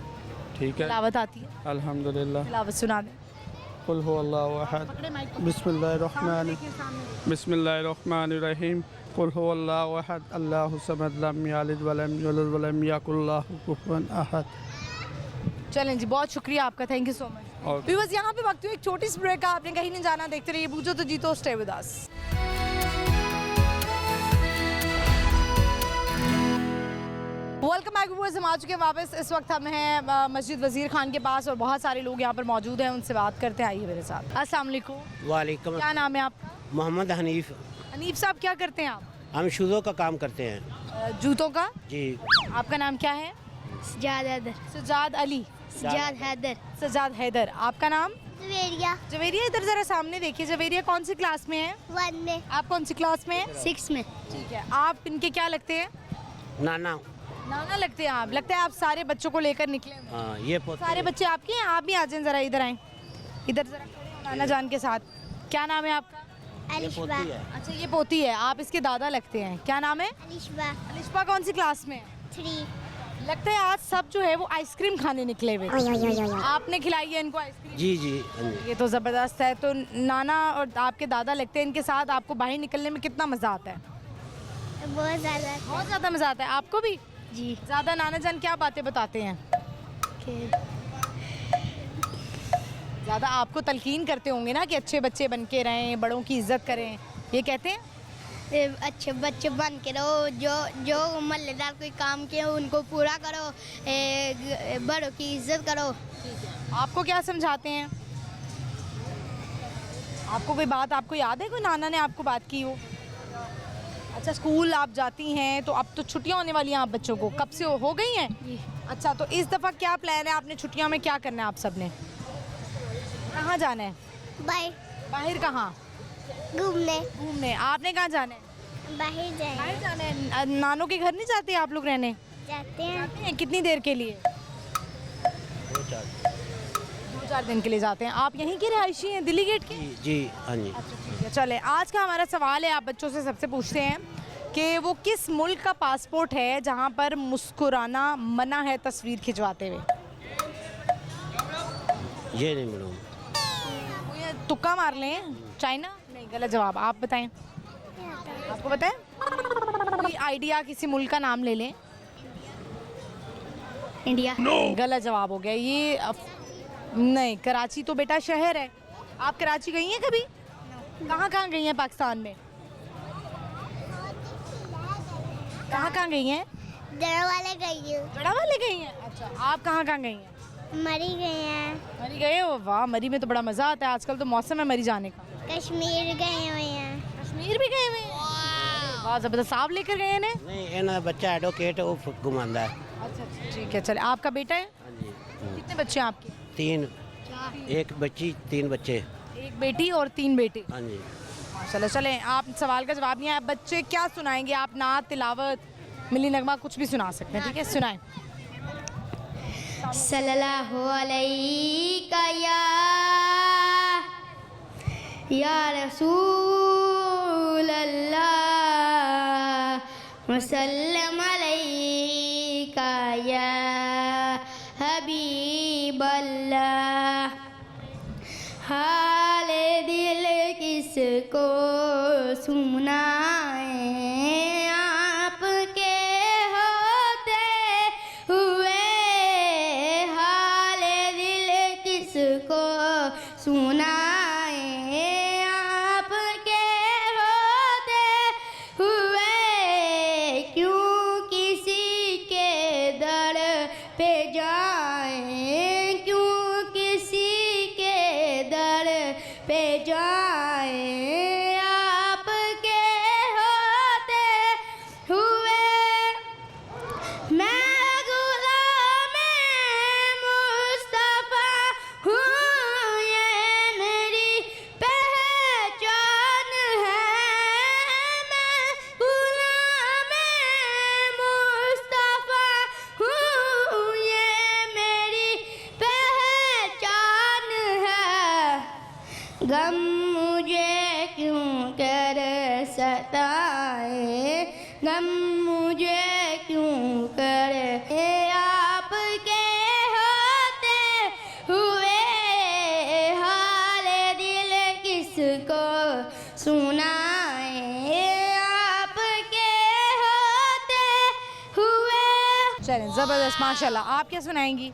ठीक है। तिलावत आती है? अल्हम्दुलिल्लाह। तिलावत सुना दें। कुल हु अल्लाहु अहद, बिस्मिल्लाहिर्रहमानिर्रहीम, कुल हु अल्लाहु अहद, अल्लाहु समद, लम यलिद वलम यूलद वलम यकुल लहु कुफुवन अहद। चलें जी, बहुत शुक्रिया आपका, thank you so much. Okay. बस यहाँ पे वक्त हुई एक छोटी सी ब्रेक का, आपने कहीं नहीं जाना, देखते रहिए बूझो तो जीतो, stay with us. Welcome back viewers, हम आ चुके हैं वापस। इस वक्त हम हैं मस्जिद वजीर खान के पास और बहुत सारे लोग यहाँ पर मौजूद हैं, उनसे बात करते हैं। आइए मेरे साथ। अस्सलाम वालेकुम। वालेकुम। क्या नाम है आपका? मोहम्मद हनीफ। हनीफ साहब, क्या करते हैं आप? हम शूज़ों का काम करते हैं। जूतों का? जी। आपका नाम क्या है? सजाद हैदर। सजाद अली। सजाद हैदर। सजाद हैदर। आपका नाम? जवेरिया। जवेरिया, इधर जरा सामने देखिए। जवेरिया कौन सी क्लास में है? 1 में। आप कौन सी क्लास में हैं? 6 में। ठीक है। आप इनके क्या लगते हैं? नाना। नाना लगते हैं आप। लगता है आप सारे बच्चों को लेकर निकले हुए हैं। हाँ, ये पोते सारे बच्चे आपके हैं? आप भी आ जाएं, जरा इधर आएं, इधर जरा खड़े हो नाना जान के साथ। क्या नाम है आपका? अलिशबा। अच्छा, ये पोती है, आप इसके दादा लगते हैं। क्या नाम है? अलिशबा। अलिशबा कौन सी क्लास में है? 3। लगता है आज सब जो है वो आइसक्रीम खाने निकले हुए थे। आपने खिलाई है इनको आइसक्रीम? जी जी, हाँ जी। ये तो ज़बरदस्त है। तो नाना और आपके दादा लगते हैं, इनके साथ आपको बाहर निकलने में कितना मज़ा आता है? बहुत ज़्यादा। बहुत ज़्यादा मज़ा आता है। आपको भी? जी। ज़्यादा नाना जान क्या बातें बताते हैं? ज़्यादा आपको तलकीन करते होंगे ना कि अच्छे बच्चे बन के रहें, बड़ों की इज्जत करें, ये कहते हैं? अच्छे बच्चे बन के रहो, जो मल्लेदार कोई काम किए उनको पूरा करो, बड़ों की इज्जत करो। आपको क्या समझाते हैं? आपको कोई बात आपको याद है, कोई नाना ने आपको बात की हो? अच्छा, स्कूल आप जाती हैं तो अब तो छुट्टियां होने वाली हैं आप बच्चों को, कब से हो गई हैं? जी। अच्छा, तो इस दफ़ा क्या प्लान है आपने छुट्टियों में, क्या करना है आप सब ने? कहाँ जाना है? बाहर। बाहर कहाँ? घूमने। घूमने। आपने कहाँ जाना है? बाहर जाए। बाहर जाना है। नानों के घर नहीं जाते आप लोग रहने? जाते हैं। जाते हैं। कितनी देर के लिए? 2-4 दिन के लिए जाते हैं। आप यहीं के रहायशी हैं, दिल्ली गेट के? जी, हाँ जी। अच्छा, ठीक है। चले, आज का हमारा सवाल है, आप बच्चों से सबसे पूछते हैं कि वो किस मुल्क का पासपोर्ट है जहाँ पर मुस्कुराना मना है तस्वीर खिंचवाते हुए? ये नहीं मालूम। ये तुक्का मार लें। चाइना? नहीं, गलत जवाब। आप बताएं, आपको बताएं? कोई आइडिया, किसी मुल्क का नाम ले लें। इंडिया। गलत जवाब हो गया ये। नहीं, कराची तो बेटा शहर है। आप कराची गई हैं कभी? कहाँ कहाँ गई हैं पाकिस्तान में? कहाँ कहाँ गई हैं? वाले गई हूँ। गढ़ा वाले गई हैं। अच्छा, आप कहाँ कहाँ गई हैं? मरी गए हैं। मरी गए हो? वाह, मरी में तो बड़ा मज़ा आता है। आजकल तो मौसम है मरी जाने का। कश्मीर गए हुए हैं। कश्मीर भी गए हुए हैं? वाह, ज़बरदस्त। आप लेकर गए हैं? नहीं इन्होंने बच्चा एडवोकेट है, वो घुमांदा है। अच्छा अच्छा, ठीक है। चले, आपका बेटा है? हाँ जी। कितने बच्चे हैं आपके? 3, एक बच्ची 3 बच्चे। एक बेटी और 3 बेटे। हाँ जी। चलो चलें, आप सवाल का जवाब नहीं है। आप बच्चे क्या सुनाएंगे? आप नात, तिलावत, मिली नगमा कुछ भी सुना सकते हैं। ठीक है, सुनाएं। सल्लल्लाहु अलैका या रसूल अल्लाह वसल्लम अलैका या हबीब अल्लाह। हाल दिल किसको सुनाए आपके होते हुए, हाल दिल किसको सुनाए आपके होते हुए, क्यों किसी के दर पे जाएं, क्यों किसी के दर पे जाएं आपके होते हुए। मैं गुलाम मुस्तफा हूँ, ये मेरी पहचान है। मैं गुलाम मुस्तफा हूँ, ये मेरी पहचान है। गम मुझे क्यों कर सताए, गम मुझे क्यों कर आपके होते हुए, हाल दिल किसको सुनाए आपके होते हुए। चलें, ज़बरदस्त, माशाल्लाह। आप क्या सुनाएंगी?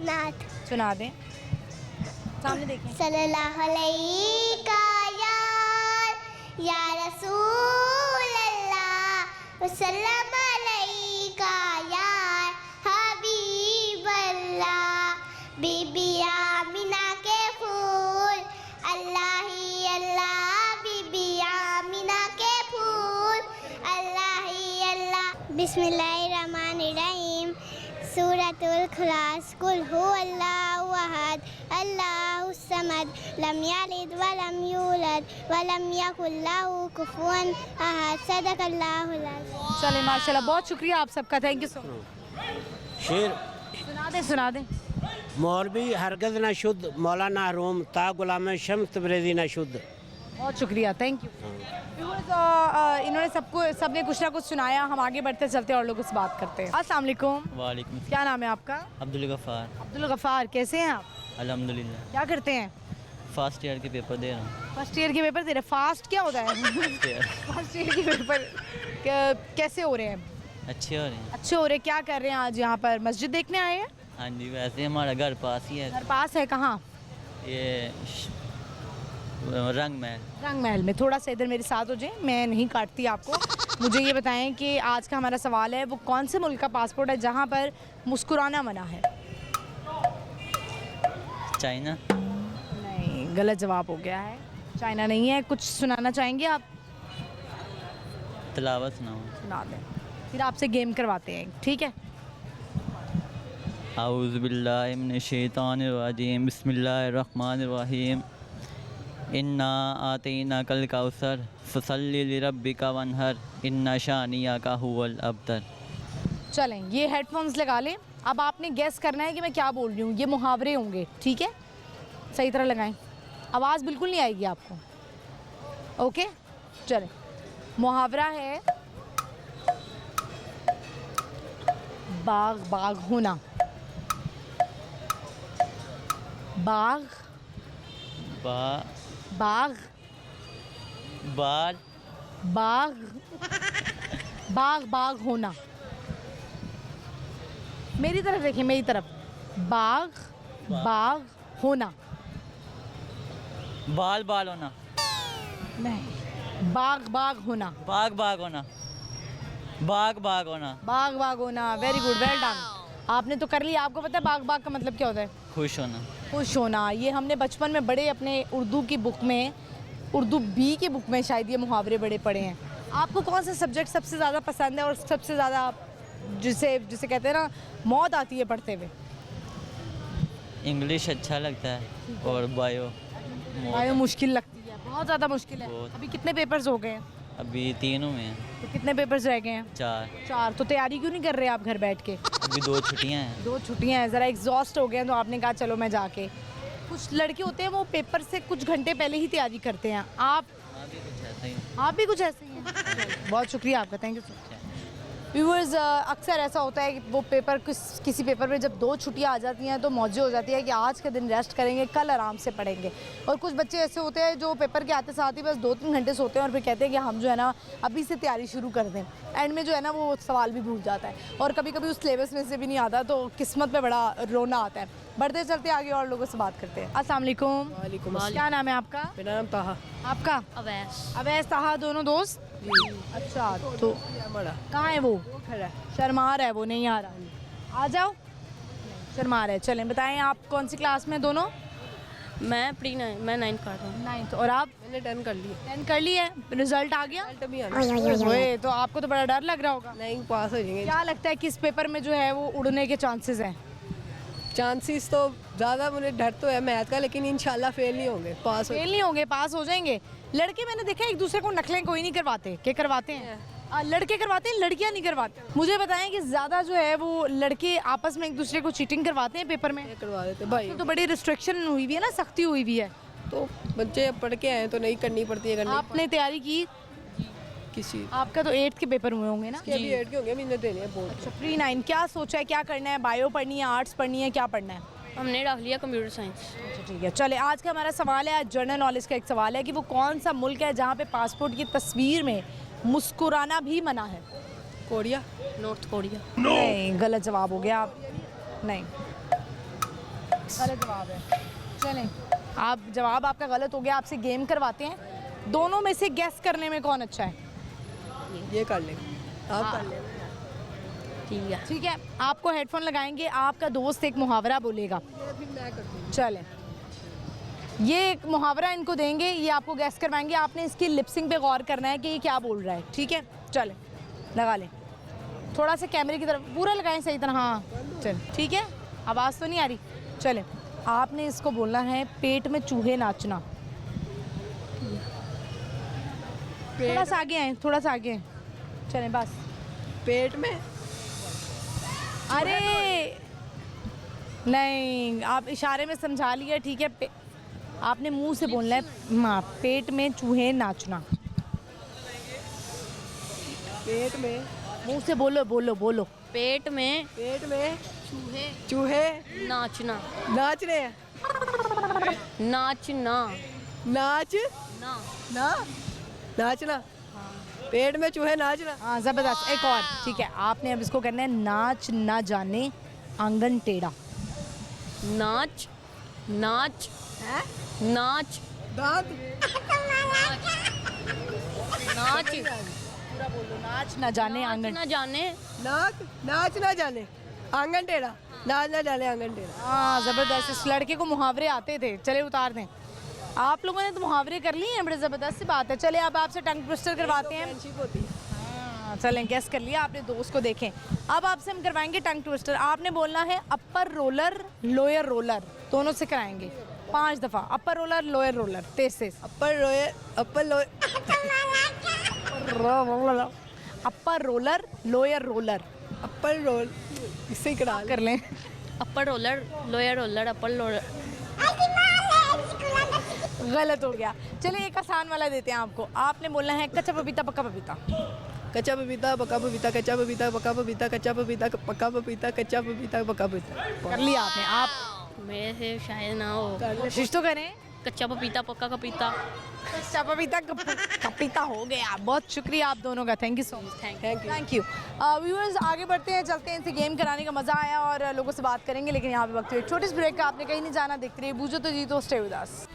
नाथ। सुना दें, सामने देखें। सल्लल्लाहु अलैका या रसूल अल्लाह वसल्लम अलैका या हबीब अल्लाह। बीबी आमिना के फूल अल्लाह ही अल्लाह, बीबी आमिना के फूल अल्लाह ही अल्लाह। बिस्मिल्लाहिर्रहमानिर्रहीम। सूरतुल इखलास। कुल हुवल्लाहु अहद अल्लाहुस समद लम यलिद वलम यूलद वलम यकुल लहू कुफुवन अहद। सदकल्लाहुल अज़ीम। चलें, माशाल्लाह, बहुत शुक्रिया आप सबका। Thank you so much. शेर सुना दें। मौलवी हरगज न शुद्ध, मौलाना रूम ता गुलाम शम्स तबरेज़ी न शुद्ध। बहुत शुक्रिया, थैंक यू। इन्होंने सबने कुछ ना कुछ सुनाया। हम आगे बढ़ते चलते और लोगों से बात करते हैं। अस्सलाम वालेकुम। वालेकुम। क्या नाम है आपका? अब्दुल गफ़ार। अब्दुल गफ़ार, कैसे हैं आप? अल्हम्दुलिल्लाह। क्या करते हैं? फर्स्ट ईयर के पेपर दे रहा हूँ। फर्स्ट ईयर के पेपर दे रहे। फास्ट क्या होता है? फर्स्ट ईयर के पेपर कैसे हो रहे हैं? अच्छे हो रहे हैं। अच्छे हो रहे। क्या कर रहे हैं आज यहाँ पर? मस्जिद देखने आए हैं? हाँ जी, वैसे हमारा घर पास ही है। घर पास है? कहाँ? ये रंग महल। रंग महल में। थोड़ा सा इधर मेरे साथ हो जाए, मैं नहीं काटती आपको। मुझे ये बताएं कि आज का हमारा सवाल है, वो कौन से मुल्क का पासपोर्ट है जहाँ पर मुस्कुराना मना है? चाइना। नहीं, गलत जवाब हो गया है। चाइना नहीं है। कुछ सुनाना चाहेंगे आप? तिलावत सुनाओ। सुना दें, फिर आपसे गेम करवाते हैं, ठीक है? आऊज़ु बिल्लाहि मिनश शैतानिर रजीम। बिस्मिल्लाहिर्रहमानिर्रहीम। इन्ना आतैना कल कौसर फसल्लि लिरब्बिका वनहर इन्ना शानियाका हुवल अब्तर। चलें, ये हेडफोन्स लगा लें। अब आपने गेस करना है कि मैं क्या बोल रही हूँ। ये मुहावरे होंगे, ठीक है? सही तरह लगाएं, आवाज़ बिल्कुल नहीं आएगी आपको। ओके, चलें। मुहावरा है, बाग बाग होना, बाग बा बाग बार बाग बाग बाग होना। मेरी तरफ देखिए, मेरी तरफ। बाग बाग होना, बाल बाल होना, नहीं, बाग बाग होना, बाग बाग होना, बाग बाग होना, बाग बाग होना। Very good, well done. आपने तो कर लिया। आपको पता है बाग बाग का मतलब क्या होता है? खुश होना। खुश होना। ये हमने बचपन में बड़े अपने उर्दू की बुक में, उर्दू बी की बुक में शायद ये मुहावरे बड़े पढ़े हैं। आपको कौन सा सब्जेक्ट सबसे ज़्यादा पसंद है और सबसे ज़्यादा जिसे जिसे कहते हैं ना मौत आती है पढ़ते हुए? इंग्लिश अच्छा लगता है और बायो बायो मुश्किल लगती है, बहुत ज़्यादा मुश्किल है। बहुत। अभी कितने पेपर्स हो गए हैं? अभी तीनों में है, तो कितने पेपर्स रह गए हैं? 4। 4। तो तैयारी क्यों नहीं कर रहे आप घर बैठ के? अभी 2 छुट्टियां हैं। 2 छुट्टियां हैं, ज़रा एग्जॉस्ट हो गए हैं तो आपने कहा चलो मैं जाके। कुछ लड़के होते हैं वो पेपर से कुछ घंटे पहले ही तैयारी करते हैं। आप भी कुछ ऐसे ही हैं? बहुत शुक्रिया आपका, thank you so much. Viewers, अक्सर ऐसा होता है कि वो पेपर किसी पेपर में जब 2 छुट्टियां आ जाती हैं तो मौजे हो जाती है कि आज के दिन रेस्ट करेंगे, कल आराम से पढ़ेंगे। और कुछ बच्चे ऐसे होते हैं जो पेपर के आते साथ ही बस 2-3 घंटे सोते हैं और फिर कहते हैं कि हम जो है ना अभी से तैयारी शुरू कर दें। एंड में जो है ना वो सवाल भी भूल जाता है और कभी कभी उस सिलेबस में से भी नहीं आता, तो किस्मत पे बड़ा रोना आता है। बढ़ते चलते आगे और लोगों से बात करते हैं। अस्सलाम वालेकुम। वालेकुम क्या नाम है आपका? मेरा नाम ताहा। आपका? अवैस। अवैस, ताहा, दोनों दोस्त? अच्छा, तो कहाँ है वो? शर्मा रहा है वो, नहीं आ रहा। आ जाओ। शर्मा रहा है। चलें, बताएं आप कौन सी क्लास में दोनों? मैं मैं 9th कर रहा हूँ। 9th। और आप? मैंने 10 कर लिया। 10 कर ली है, रिजल्ट आ गया? भी ओए, तो आपको तो बड़ा डर लग रहा होगा। नहीं, पास हो जाएंगे। क्या लगता है किस पेपर में जो है वो उड़ने के चांसेस हैं? चांसेस तो ज़्यादा, मुझे डर तो है मैथ का, लेकिन इंशाल्लाह फेल नहीं होंगे, पास फेल नहीं होंगे, पास हो जाएंगे। लड़के मैंने देखा एक दूसरे को नकलें कोई नहीं करवाते। क्या करवाते हैं? लड़के करवाते हैं, लड़कियां नहीं करवाते। मुझे बताएं कि ज़्यादा जो है वो लड़के आपस में एक दूसरे को चीटिंग करवाते हैं पेपर में? करवा देते भाई। तो बड़ी रिस्ट्रिक्शन हुई हुई है ना, सख्ती हुई हुई है। तो बच्चे पढ़ के आए तो नहीं करनी पड़ती है, करनी आपने तैयारी की? किसी आपका तो 8th के पेपर हुए होंगे ना? के भी 8 के होंगे, मैंने देने हैं बोर्ड। अच्छा, प्री 9। क्या सोचा है, क्या करना है? बायो पढ़नी है, आर्ट्स पढ़नी है, क्या पढ़ना है? हमने रख लिया कंप्यूटर साइंस। अच्छा ठीक है। चले, आज का हमारा सवाल है, आज जनरल नॉलेज का एक सवाल है कि वो कौन सा मुल्क है जहाँ पे पासपोर्ट की तस्वीर में मुस्कुराना भी मना है? कोरिया। North Korea. नहीं, गलत जवाब हो गया। आप नहीं, गलत जवाब है। चलें, आप जवाब आपका गलत हो गया। आपसे गेम करवाते हैं, दोनों में से गेस करने में कौन अच्छा है? ये कर लेंगे, आप कर लेंगे। ठीक है। ठीक है, आपको हेडफोन लगाएंगे, आपका दोस्त एक मुहावरा बोलेगा। चलें, ये एक मुहावरा इनको देंगे, ये आपको गैस करवाएंगे। आपने इसकी लिपसिंग पे गौर करना है कि ये क्या बोल रहा है। ठीक है, चलें, लगा लें। थोड़ा सा कैमरे की तरफ पूरा लगाएं सही तरह। हाँ, चल ठीक है, आवाज़ तो नहीं आ रही। चलें, आपने इसको बोलना है पेट में चूहे नाचना। थोड़ा सा आगे आए, थोड़ा सा आगे। चलें, बस। पेट में? अरे नहीं, आप इशारे में समझा लिया। ठीक है, आपने मुंह से बोलना है। माँ, पेट में चूहे नाचना। पेट में? मुंह से बोलो, बोलो, बोलो। पेट में चूहे नाचना। नाच रहे हैं? नाचना। नाच ना। ना नाचना। पेट में चूहे नाचना। हाँ, ज़बरदस्त। एक और। ठीक है, आपने अब इसको करना है नाच ना जाने आंगन टेढ़ा। नाच नाच नाच दांत। नाच पूरा बोलो, नाच ना जाने आंगन। ना जाने। नाच ना जाने आंगन टेढ़ा। नाच ना जाने आंगन टेढ़ा। हाँ, ज़बरदस्त। इस लड़के को मुहावरे आते थे। चले, उतार दें। आप लोगों ने तो मुहावरे कर लिए हैं, बड़े ज़बरदस्त सी बात है। चले, अब आपसे टंग ट्विस्टर करवाते हैं। हाँ, चलें, गेस कर लिया आपने, दोस्त को देखें। अब आपसे हम करवाएंगे टंग ट्विस्टर। आपने बोलना है अपर रोलर लोअर रोलर, दोनों से कराएंगे 5 दफ़ा। अपर रोलर लोअर रोलर, तेज तेज। Upper roller upper roller lower roller. Upper roll, इससे करा कर लें। Upper roller lower roller upper roller. गलत हो गया। चलिए, एक आसान वाला देते हैं आपको। आपने बोलना है कच्चा पपीता पक्का पपीता। कच्चा पपीता पका पपीता कच्चा पपीता पका पपीता कच्चा पपीता पका पपीता कच्चा पपीता पका पपीता। कर लिया आपने। आप मेरे से शायद ना हो। कोशिश तो करें। कच्चा पपीता पक्का पपीता। कच्चा पपीता पपीता हो गया। बहुत शुक्रिया आप दोनों का, thank you so much. Thank you. Viewers आगे बढ़ते हैं, चलते हैं, इनसे गेम कराने का मज़ा आया और लोगों से बात करेंगे, लेकिन यहाँ पे वक्त एक छोटे से ब्रेक का, आपने कहीं नहीं जाना, देखते रहिए बूझो तो जीतो, stay with us.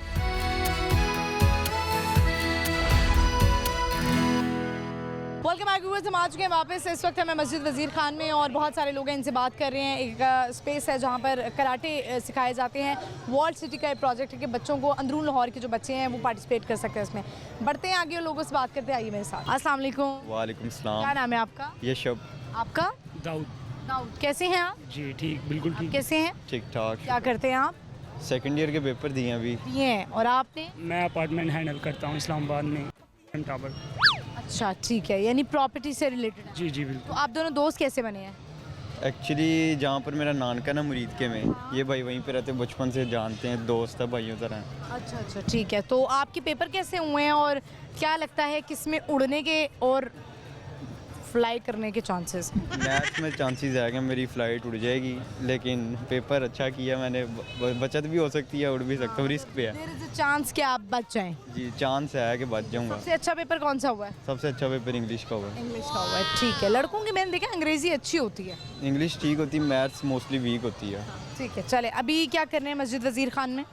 Welcome back viewers, हम आ चुके हैं वापस। इस वक्त हमें मस्जिद वज़ीर खान में और बहुत सारे लोग हैं, इनसे बात कर रहे हैं। एक स्पेस है जहाँ पर कराटे सिखाए जाते हैं। वॉल्ड सिटी का एक प्रोजेक्ट है कि बच्चों को, अंदरून लाहौर के जो बच्चे हैं वो पार्टिसिपेट कर सकते हैं इसमें। बढ़ते हैं आगे और लोगों से बात करते हैं, आइए मेरे साथ। अस्सलाम वालेकुम। वालेकुम सलाम। क्या नाम है आपका? यशब। आपका? दाऊद। दाऊद। कैसे हैं आप? जी ठीक, बिल्कुल ठीक। कैसे हैं? ठीक ठाक। क्या करते हैं आप? सेकंड ईयर के पेपर दिए अभी। दिए हैं। और आपने? मैं अपार्टमेंट हैंडल करता हूँ इस्लामाबाद में, टावर। अच्छा ठीक है, यानी प्रॉपर्टी से रिलेटेड है। जी जी बिल्कुल। तो आप दोनों दोस्त कैसे बने हैं? एक्चुअली जहाँ पर मेरा नानका ना मुरीद के में, ये भाई वहीं पे रहते, बचपन से जानते हैं, दोस्त है, भाइयों तरह। अच्छा अच्छा ठीक है। तो आपके पेपर कैसे हुए हैं और क्या लगता है किस में उड़ने के और फ्लाई करने के चांसेस हैं? मैथ्स में चांसेस है कि मेरी फ़्लाइट उड़ जाएगी, लेकिन पेपर अच्छा किया मैंने, बचत भी हो सकती है, उड़ भी सकता हूँ, रिस्क पे है। देयर इज अ चांस कि आप बच जाएं। जी चांस है कि बच जाऊँगा। सबसे अच्छा पेपर कौन सा हुआ है? सबसे अच्छा पेपर इंग्लिश का हुआ है। इंग्लिश का हुआ है, ठीक है। लड़कों की मैंने देखा अंग्रेजी अच्छी होती है। इंग्लिश ठीक होती है, मैथ्स मोस्टली वीक होती है। ठीक है, चले अभी क्या कर रहे हैं मस्जिद वज़ीर खान में?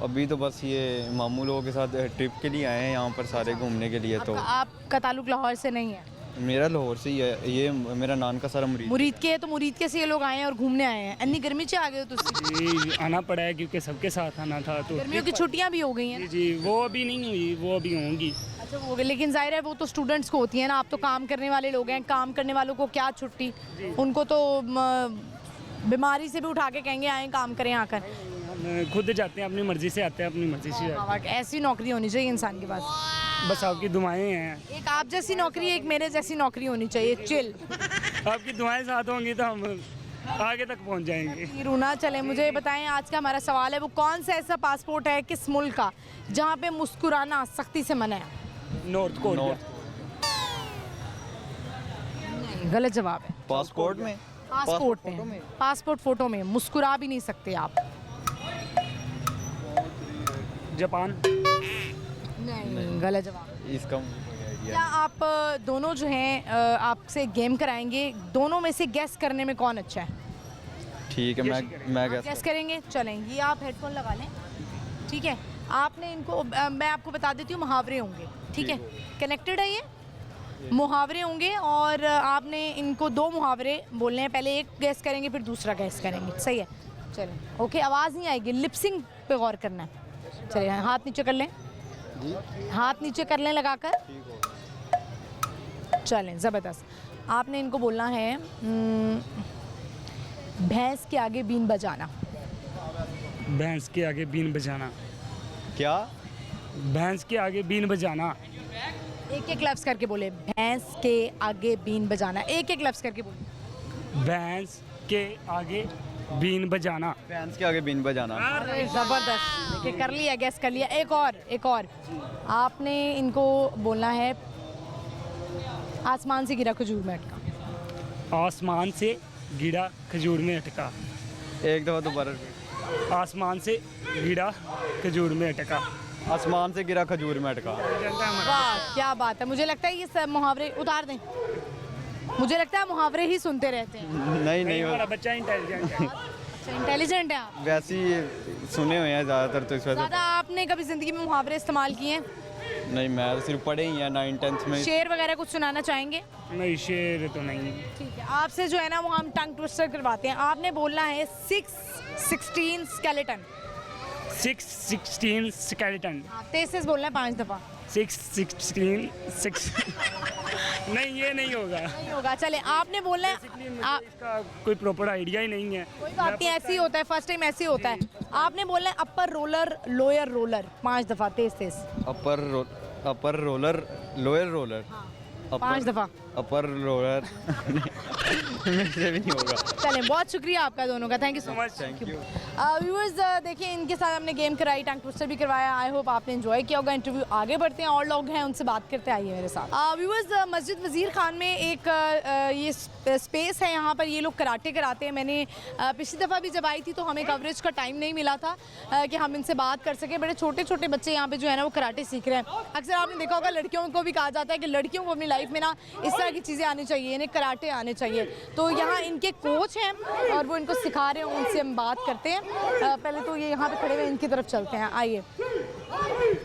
अभी तो बस ये मामू लोगों के साथ ट्रिप के लिए आए हैं यहाँ पर सारे घूमने के लिए। तो आपका ताल्लुक लाहौर से नहीं है? मेरा लाहौर से ही है, ये मेरा नान का सारा मुरीद। मुरीद के है, तो मुरीद के से ये लोग आए हैं और घूमने आए हैं। अन्नी गर्मी से आ गए हो तुम? जी आना पड़ा है क्योंकि सबके साथ आना था, तो गर्मियों की छुट्टियां भी हो गई हैं। जी जी, वो अभी नहीं हुई, वो अभी होंगी। अच्छा वो हो गई, लेकिन जाहिर है वो तो स्टूडेंट्स को होती है ना, आप तो काम करने वाले लोग हैं। काम करने वालों को क्या छुट्टी, उनको तो बीमारी से भी उठा के कहेंगे आए काम करें आकर। हम खुद जाते हैं, अपनी मर्जी से आते हैं, अपनी मर्जी से जाते ऐसी नौकरी होनी चाहिए इंसान के पास। हैं। बस आपकी दुआएं हैं। एक आप जैसी नौकरी, एक मेरे जैसी नौकरी होनी चाहिए, चिल। आपकी दुआएं साथ होंगी तो हम आगे तक पहुंच जाएंगे। रूना, चले मुझे बताएं, आज का हमारा सवाल है वो कौन सा ऐसा पासपोर्ट है किस मुल्क का जहाँ पे मुस्कुराना सख्ती से मना है? North Korea. नहीं, गलत जवाब है। पासपोर्ट में? पासपोर्ट में, पासपोर्ट फोटो में मुस्कुरा भी नहीं सकते आप। जापान। नहीं, गलत जवाब। इसका क्या आप दोनों जो हैं आपसे गेम कराएंगे, दोनों में से गेस करने में कौन अच्छा है? ठीक है, मैं गेस करेंगे। चलें, ये आप हेडफोन लगा लें, ठीक है। आपने इनको मैं आपको बता देती हूँ, मुहावरे होंगे, ठीक है? कनेक्टेड है ये, मुहावरे होंगे और आपने इनको दो मुहावरे बोलने हैं। पहले एक गैस करेंगे फिर दूसरा गैस करेंगे, सही है? चलें, ओके। आवाज़ नहीं आएगी, लिपसिंग पे गौर करना है। चलिए हाथ नीचे कर लें, हाथ नीचे कर लें लगाकर। चलें, ज़बरदस्त। आपने इनको बोलना है भैंस के आगे बीन बजाना। भैंस के आगे बीन बजाना। क्या? भैंस के आगे बीन बजाना। एक एक लफ्ज़ करके बोले, भैंस के आगे बीन बजाना। एक एक लफ्ज़ करके बोले, भैंस के आगे बीन बजाना। फैंस के आगे बीन बजाना। अरे ज़बरदस्त, देखिए कर लिया, गैस कर लिया। एक और आपने इनको बोलना है आसमान से गिरा खजूर में अटका। आसमान से गिरा खजूर में अटका। एक दफ़ा दोबारा। आसमान से गिरा खजूर में अटका। आसमान से गिरा खजूर में अटका। वाह क्या बात है। मुझे लगता है ये सब मुहावरे उतार दें, मुझे लगता है मुहावरे ही सुनते रहते हैं। नहीं हमारा बच्चा इंटेलिजेंट है। इंटेलिजेंट है आप? वैसे ही सुने हुए हैं ज़्यादातर, तो इस वजह ज़्यादा आपने कभी ज़िंदगी में मुहावरे इस्तेमाल किए हैं? से। नहीं, मैं तो सिर्फ पढ़े ही हैं 9th-10th में। शेर वगैरह कुछ सुनाना चाहेंगे? नहीं, शेर तो नहीं। ठीक है, आपसे जो है ना वो हम टंग ट्विस्टर करवाते हैं। आपने बोलना है 616 स्केलेटन। 616 स्केलेटन। तेज तेज बोलना है 5 दफ़ा। 6 नहीं, ये नहीं होगा। नहीं होगा। चले, आपने बोलना है इसका कोई प्रॉपर आइडिया ही नहीं है। कोई बात नहीं, ऐसे ही होता है, फर्स्ट टाइम ऐसे ही होता है। आपने बोलना है अपर रोलर लोअर रोलर 5 दफ़ा तेज तेज। Upper roller lower roller. 5 दफ़ा। अपर लोअर मेरे से भी नहीं होगा। चलें, बहुत शुक्रिया आपका दोनों का, thank you so much. Thank you. Viewers देखिए, इनके साथ हमने गेम कराई, टंग ट्विस्टर भी करवाया। आई होप आपने एंजॉय किया होगा इंटरव्यू। आगे बढ़ते हैं, और लोग हैं उनसे बात करते, आइए मेरे साथ। व्यूअर्स मस्जिद वज़ीर खान में एक ये स्पेस है, यहाँ पर ये लोग कराटे कराते हैं। मैंने पिछली दफ़ा भी जब आई थी तो हमें कवरेज का टाइम नहीं मिला था कि हम इनसे बात कर सकें। बड़े छोटे छोटे बच्चे यहाँ पे जो है ना वो कराटे सीख रहे हैं। अक्सर आपने देखा होगा लड़कियों को भी कहा जाता है कि लड़कियों को अपनी लाइफ में ना इस तरह की चीज़ें आनी चाहिए, इन्हें कराटे आने चाहिए। तो यहाँ इनके कोच हैं और वो इनको सिखा रहे हैं, उनसे हम बात करते हैं। पहले तो ये यहाँ पे खड़े हुए, इनकी तरफ चलते हैं, आइए।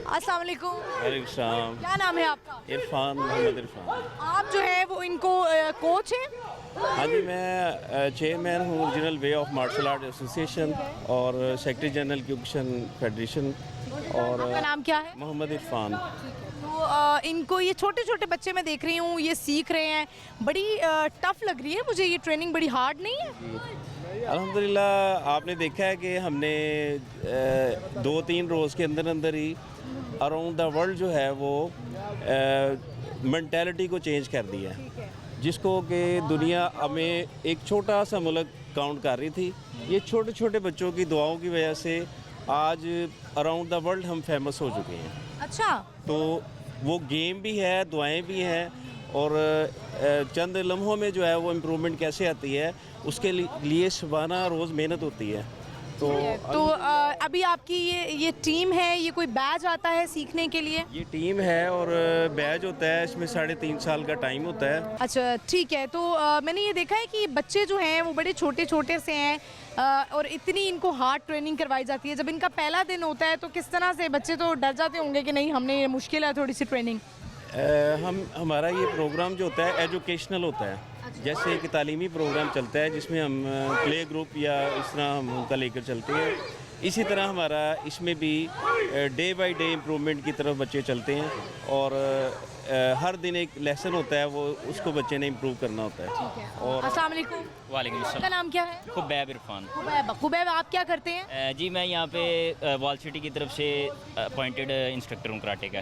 अस्सलाम वालेकुम। वालेकुम। क्या नाम है आपका? इरफान, मोहम्मद इरफान। आप जो है वो इनको कोच हैं? हाँ जी, मैं चेयरमैन हूँ original way of martial art association और सेक्रेटरी जनरल क्यूक्शन फेडरेशन। और आपका नाम क्या है? मोहम्मद इरफान। तो इनको ये छोटे छोटे बच्चे मैं देख रही हूँ, ये सीख रहे हैं, बड़ी टफ लग रही है मुझे ये ट्रेनिंग, बड़ी हार्ड नहीं है? अल्हम्दुलिल्लाह, आपने देखा है कि हमने 2-3 रोज़ के अंदर अंदर ही अराउंड द वर्ल्ड जो है वो मेंटालिटी को चेंज कर दिया है, जिसको कि दुनिया हमें एक छोटा सा मुल्क काउंट कर रही थी। ये छोटे छोटे बच्चों की दुआओं की वजह से आज अराउंड द वर्ल्ड हम फेमस हो चुके हैं। अच्छा। तो वो गेम भी है, दुआएं भी हैं, और चंद लम्हों में जो है वो इम्प्रूवमेंट कैसे आती है उसके लिए शबाना रोज़ मेहनत होती है। तो अभी आपकी ये टीम है, ये कोई बैच आता है सीखने के लिए? ये टीम है और बैच होता है, इसमें 3.5 साल का टाइम होता है। अच्छा, ठीक है। तो मैंने ये देखा है कि बच्चे जो हैं वो बड़े छोटे छोटे से हैं और इतनी इनको हार्ड ट्रेनिंग करवाई जाती है। जब इनका पहला दिन होता है तो किस तरह से बच्चे तो डर जाते होंगे कि नहीं, हमने ये मुश्किल है थोड़ी सी ट्रेनिंग। हमारा ये प्रोग्राम जो होता है एजुकेशनल होता है, जैसे एक तालीमी प्रोग्राम चलता है जिसमें हम प्ले ग्रुप या इस तरह हम उनका लेकर चलते हैं। इसी तरह हमारा इसमें भी डे बाय डे इम्प्रूवमेंट की तरफ बच्चे चलते हैं और हर दिन एक लेसन होता है, वो उसको बच्चे ने इम्प्रूव करना होता है। और अस्सलाम वालेकुम। वालेकुम अस्सलाम। आपका नाम क्या है? खुबैब इरफान। खुबैब, आप क्या करते हैं? जी मैं यहाँ पे वॉल सिटी की तरफ से अपॉइंटेड इंस्ट्रक्टर हूँ कराटे का।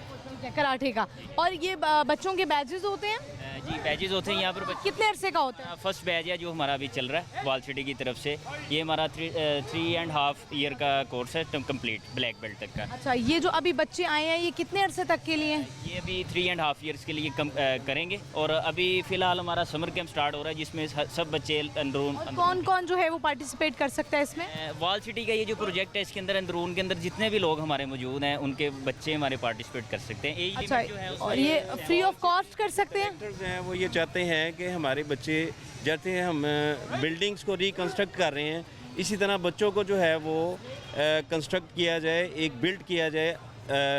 कराटे का। और ये बच्चों के बैचेस होते हैं? जी बैचेज होते हैं यहाँ पर। कितने अरसे का होता है? फर्स्ट बैच है जो हमारा अभी चल रहा है वॉल सिटी की तरफ से। ये हमारा 3.5 ईयर का कोर्स है कंप्लीट, ब्लैक बेल्ट तक का। अच्छा, ये जो अभी बच्चे आए हैं ये कितने अरसे तक के लिए? ये अभी 3.5 ईयर्स के लिए करेंगे। और अभी फ़िलहाल हमारा समर कैंप स्टार्ट हो रहा है जिसमें सब बच्चे अंदरून। कौन कौन जो है वो पार्टिसिपेट कर सकता है इसमें? वॉल सिटी का ये जो प्रोजेक्ट है इसके अंदर अंदरून के अंदर जितने भी लोग हमारे मौजूद हैं उनके बच्चे हमारे पार्टिसिपेट कर सकते हैं। अच्छा, और ये फ्री ऑफ कॉस्ट कर सकते हैं? वो ये चाहते हैं कि हमारे बच्चे, जैसे हम बिल्डिंग्स को रिकंस्ट्रक्ट कर रहे हैं, इसी तरह बच्चों को जो है वो कंस्ट्रक्ट किया जाए, एक बिल्ड किया जाए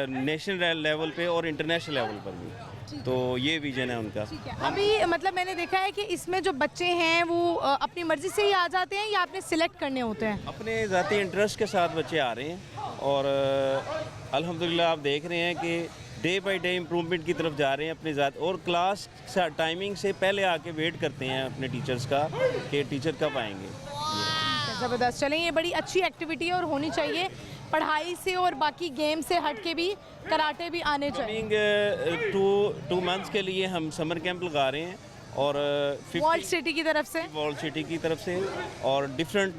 नेशनल लेवल पे और इंटरनेशनल लेवल पर भी। तो ये विजन है उनका। अभी मतलब मैंने देखा है कि इसमें जो बच्चे हैं वो अपनी मर्जी से ही आ जाते हैं या आपने सिलेक्ट करने होते हैं? अपने ज़ाती इंटरेस्ट के साथ बच्चे आ रहे हैं और अल्हम्दुलिल्लाह आप देख रहे हैं कि डे बाय डे इम्प्रूवमेंट की तरफ जा रहे हैं अपनी ज़ात। और क्लास टाइमिंग से पहले आके वेट करते हैं अपने टीचर्स का कि टीचर कब आएंगे। ज़बरदस्त। चलें, ये बड़ी अच्छी एक्टिविटी है और होनी चाहिए। पढ़ाई से और बाकी गेम से हट के भी कराटे भी आने चाहिए। 2 मंथ्स के लिए हम समर कैंप लगा रहे हैं और वॉल सिटी की तरफ से और डिफरेंट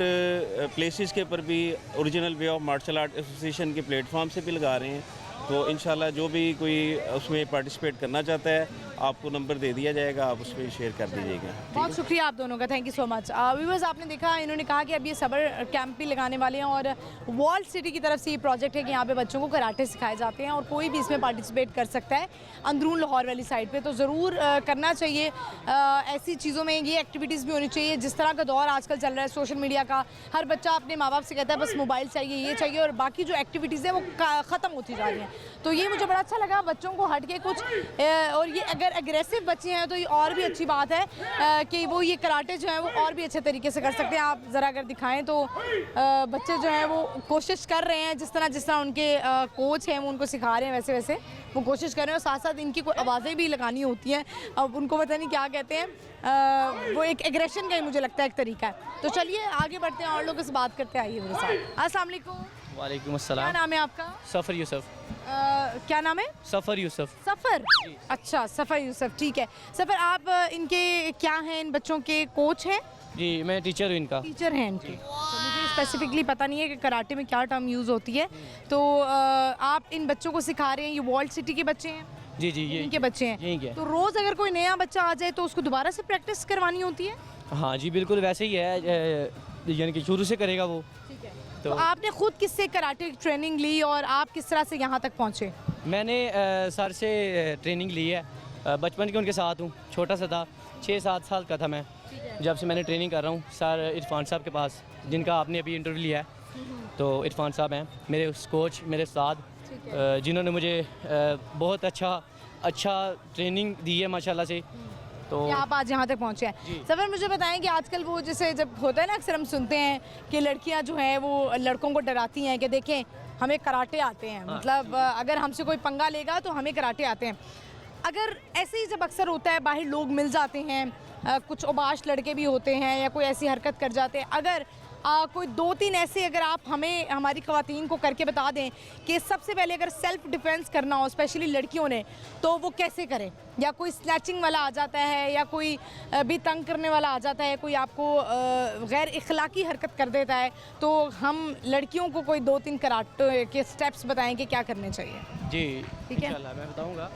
प्लेसेस के ऊपर भी original way of martial art association के प्लेटफॉर्म से भी लगा रहे हैं। तो इंशाल्लाह जो भी कोई उसमें पार्टिसिपेट करना चाहता है आपको नंबर दे दिया जाएगा, आप उसमें शेयर कर दीजिएगा। बहुत शुक्रिया आप दोनों का, thank you so much. Viewers, आपने देखा इन्होंने कहा कि अब ये समर कैंप भी लगाने वाले हैं और वॉल सिटी की तरफ से ये प्रोजेक्ट है कि यहाँ पे बच्चों को कराटे सिखाए जाते हैं और कोई भी इसमें पार्टिसिपेट कर सकता है अंदरून लाहौर वाली साइड पे। तो ज़रूर करना चाहिए ऐसी चीज़ों में, ये एक्टिविटीज़ भी होनी चाहिए। जिस तरह का दौर आजकल चल रहा है सोशल मीडिया का, हर बच्चा अपने माँ बाप से कहता है बस मोबाइल चाहिए, ये चाहिए, और बाकी जो एक्टिविटीज़ है वो ख़त्म होती जा रही हैं। तो ये मुझे बड़ा अच्छा लगा, बच्चों को हट के कुछ और ये अगर एग्रेसिव बच्चे हैं तो ये और भी अच्छी बात है कि वो ये कराटे जो है वो और भी अच्छे तरीके से कर सकते हैं। आप ज़रा अगर दिखाएं तो बच्चे जो हैं वो कोशिश कर रहे हैं, जिस तरह उनके कोच हैं वो उनको सिखा रहे हैं वैसे वैसे वो कोशिश कर रहे हैं। और साथ साथ इनकी कोई आवाज़ें भी लगानी होती हैं, अब उनको पता नहीं क्या कहते हैं, वो एक एग्रेशन का ही मुझे लगता है एक तरीका है। तो चलिए आगे बढ़ते हैं और लोगों से बात करते हैं, आइए मेरे साथ। अस्सलाम वालेकुम। वालेकुम क्या अस्सलाम। नाम है आपका? सफ़र यूसुफ। क्या नाम है? सफ़र यूसुफ। सफ़र, अच्छा सफ़र यूसुफ, ठीक है। सफ़र, आप इनके क्या हैं, इन बच्चों के कोच हैं? जी मैं टीचर हूँ इनका। टीचर हैं इनके। तो मुझे स्पेसिफिकली पता नहीं है कि कराटे में क्या टर्म यूज़ होती है। तो आप इन बच्चों को सिखा रहे हैं, ये वॉल्ट सिटी के बच्चे हैं? जी जी ये इनके बच्चे हैं। यहीं के। तो रोज़ अगर कोई नया बच्चा आ जाए तो उसको दोबारा से प्रैक्टिस करवानी होती है? हाँ जी बिल्कुल वैसे ही है, यानी कि शुरू से करेगा वो। ठीक है। तो आपने खुद किससे कराटे की ट्रेनिंग ली और आप किस तरह से यहाँ तक पहुँचे? मैंने सर से ट्रेनिंग ली है, बचपन के उनके साथ हूँ, छोटा सा था, 6-7 साल का था मैं जब से मैंने ट्रेनिंग कर रहा हूँ सर इरफान साहब के पास, जिनका आपने अभी इंटरव्यू लिया है। तो इरफान साहब हैं मेरे उस कोच, मेरे साथ, जिन्होंने मुझे बहुत अच्छा ट्रेनिंग दी है माशाल्लाह से। तो कि आप आज यहाँ तक पहुँचे हैं। सफ़र, मुझे बताएं कि आजकल वो जैसे जब होता है ना, अक्सर हम सुनते हैं कि लड़कियाँ जो हैं वो लड़कों को डराती हैं कि देखें हमें कराटे आते हैं, मतलब अगर हमसे कोई पंगा लेगा तो हमें कराटे आते हैं। अगर ऐसे ही जब अक्सर होता है, बाहर लोग मिल जाते हैं, कुछ उबाश लड़के भी होते हैं या कोई ऐसी हरकत कर जाते हैं, अगर कोई 2-3 ऐसे अगर आप हमें, हमारी ख़वातीन को करके बता दें कि सबसे पहले अगर सेल्फ़ डिफेंस करना हो स्पेशली लड़कियों ने, तो वो कैसे करें? या कोई स्नैचिंग वाला आ जाता है या कोई भी तंग करने वाला आ जाता है, कोई आपको गैर इखलाकी हरकत कर देता है, तो हम लड़कियों को कोई 2-3 कराटे के स्टेप्स बताएं कि क्या करने चाहिए? जी ठीक है, इंशाल्लाह मैं बताऊँगा।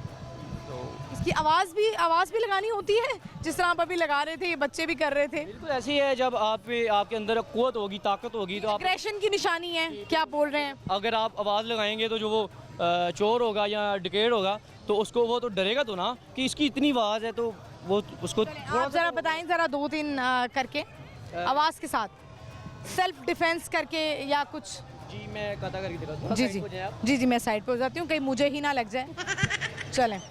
तो इसकी आवाज़ भी लगानी होती है, जिस तरह आप अभी लगा रहे थे, ये बच्चे भी कर रहे थे। बिल्कुल ऐसी है, जब आपके अंदर कुव्वत होगी, ताकत होगी, तो आप एग्रेशन की निशानी है, क्या आप बोल रहे हैं? अगर आप आवाज़ लगाएंगे तो जो वो चोर होगा या डिकेट होगा तो उसको, वो तो डरेगा तो ना कि इसकी इतनी आवाज़ है, तो वो उसको आप ज़रा बताएं, ज़रा 2-3 करके आवाज़ के साथ सेल्फ डिफेंस करके या कुछ। जी मैं कथा करके दिखाता हूँ। जी मैं साइड पे हो जाती हूँ, कहीं मुझे ही ना लग जाए। चलें,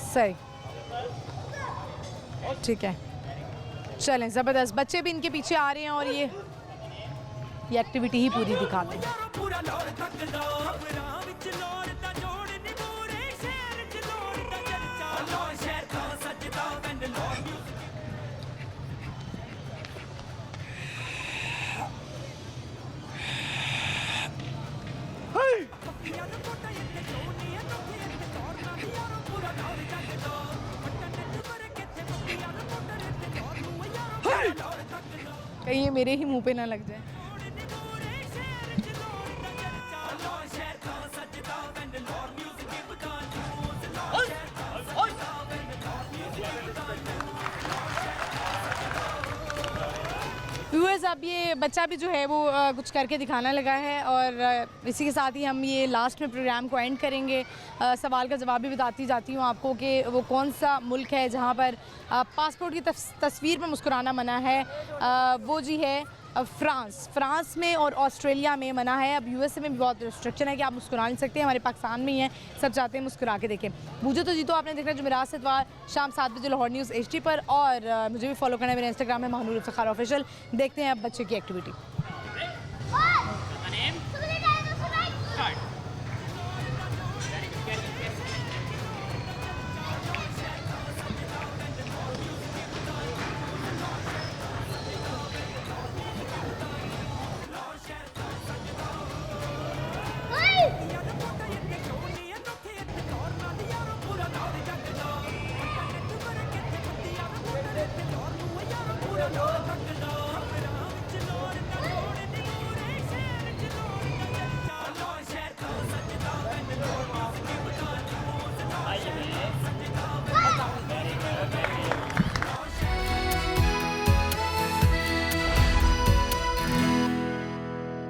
सही, ठीक है, चलें, ज़बरदस्त। बच्चे भी इनके पीछे आ रहे हैं और ये एक्टिविटी ही पूरी दिखाते हैं। कहीं ये मेरे ही मुंह पे ना लग जाए। व्यूअर्स, अब ये बच्चा भी जो है वो कुछ करके दिखाना लगा है और इसी के साथ ही हम ये लास्ट में प्रोग्राम को एंड करेंगे। सवाल का जवाब भी बताती जाती हूँ आपको कि वो कौन सा मुल्क है जहाँ पर पासपोर्ट की तस्वीर पर मुस्कुराना मना है। वो जी है फ्रांस में और ऑस्ट्रेलिया में मना है। अब यूएसए में भी बहुत रिस्ट्रिक्शन है कि आप मुस्कुरा नहीं सकते, हमारे पाकिस्तान में ही है, सब चाहते हैं मुस्कुरा के देखें। मुझे तो जीतो आपने देखना जुमेरात से इतवार शाम 7 बजे लाहौर न्यूज़ HD पर, और मुझे भी फॉलो करना है मेरे इंस्टाग्राम में महानूर इफ्तिखार ऑफिशियल। देखते हैं अब बच्चे की एक्टिविटी। पूरा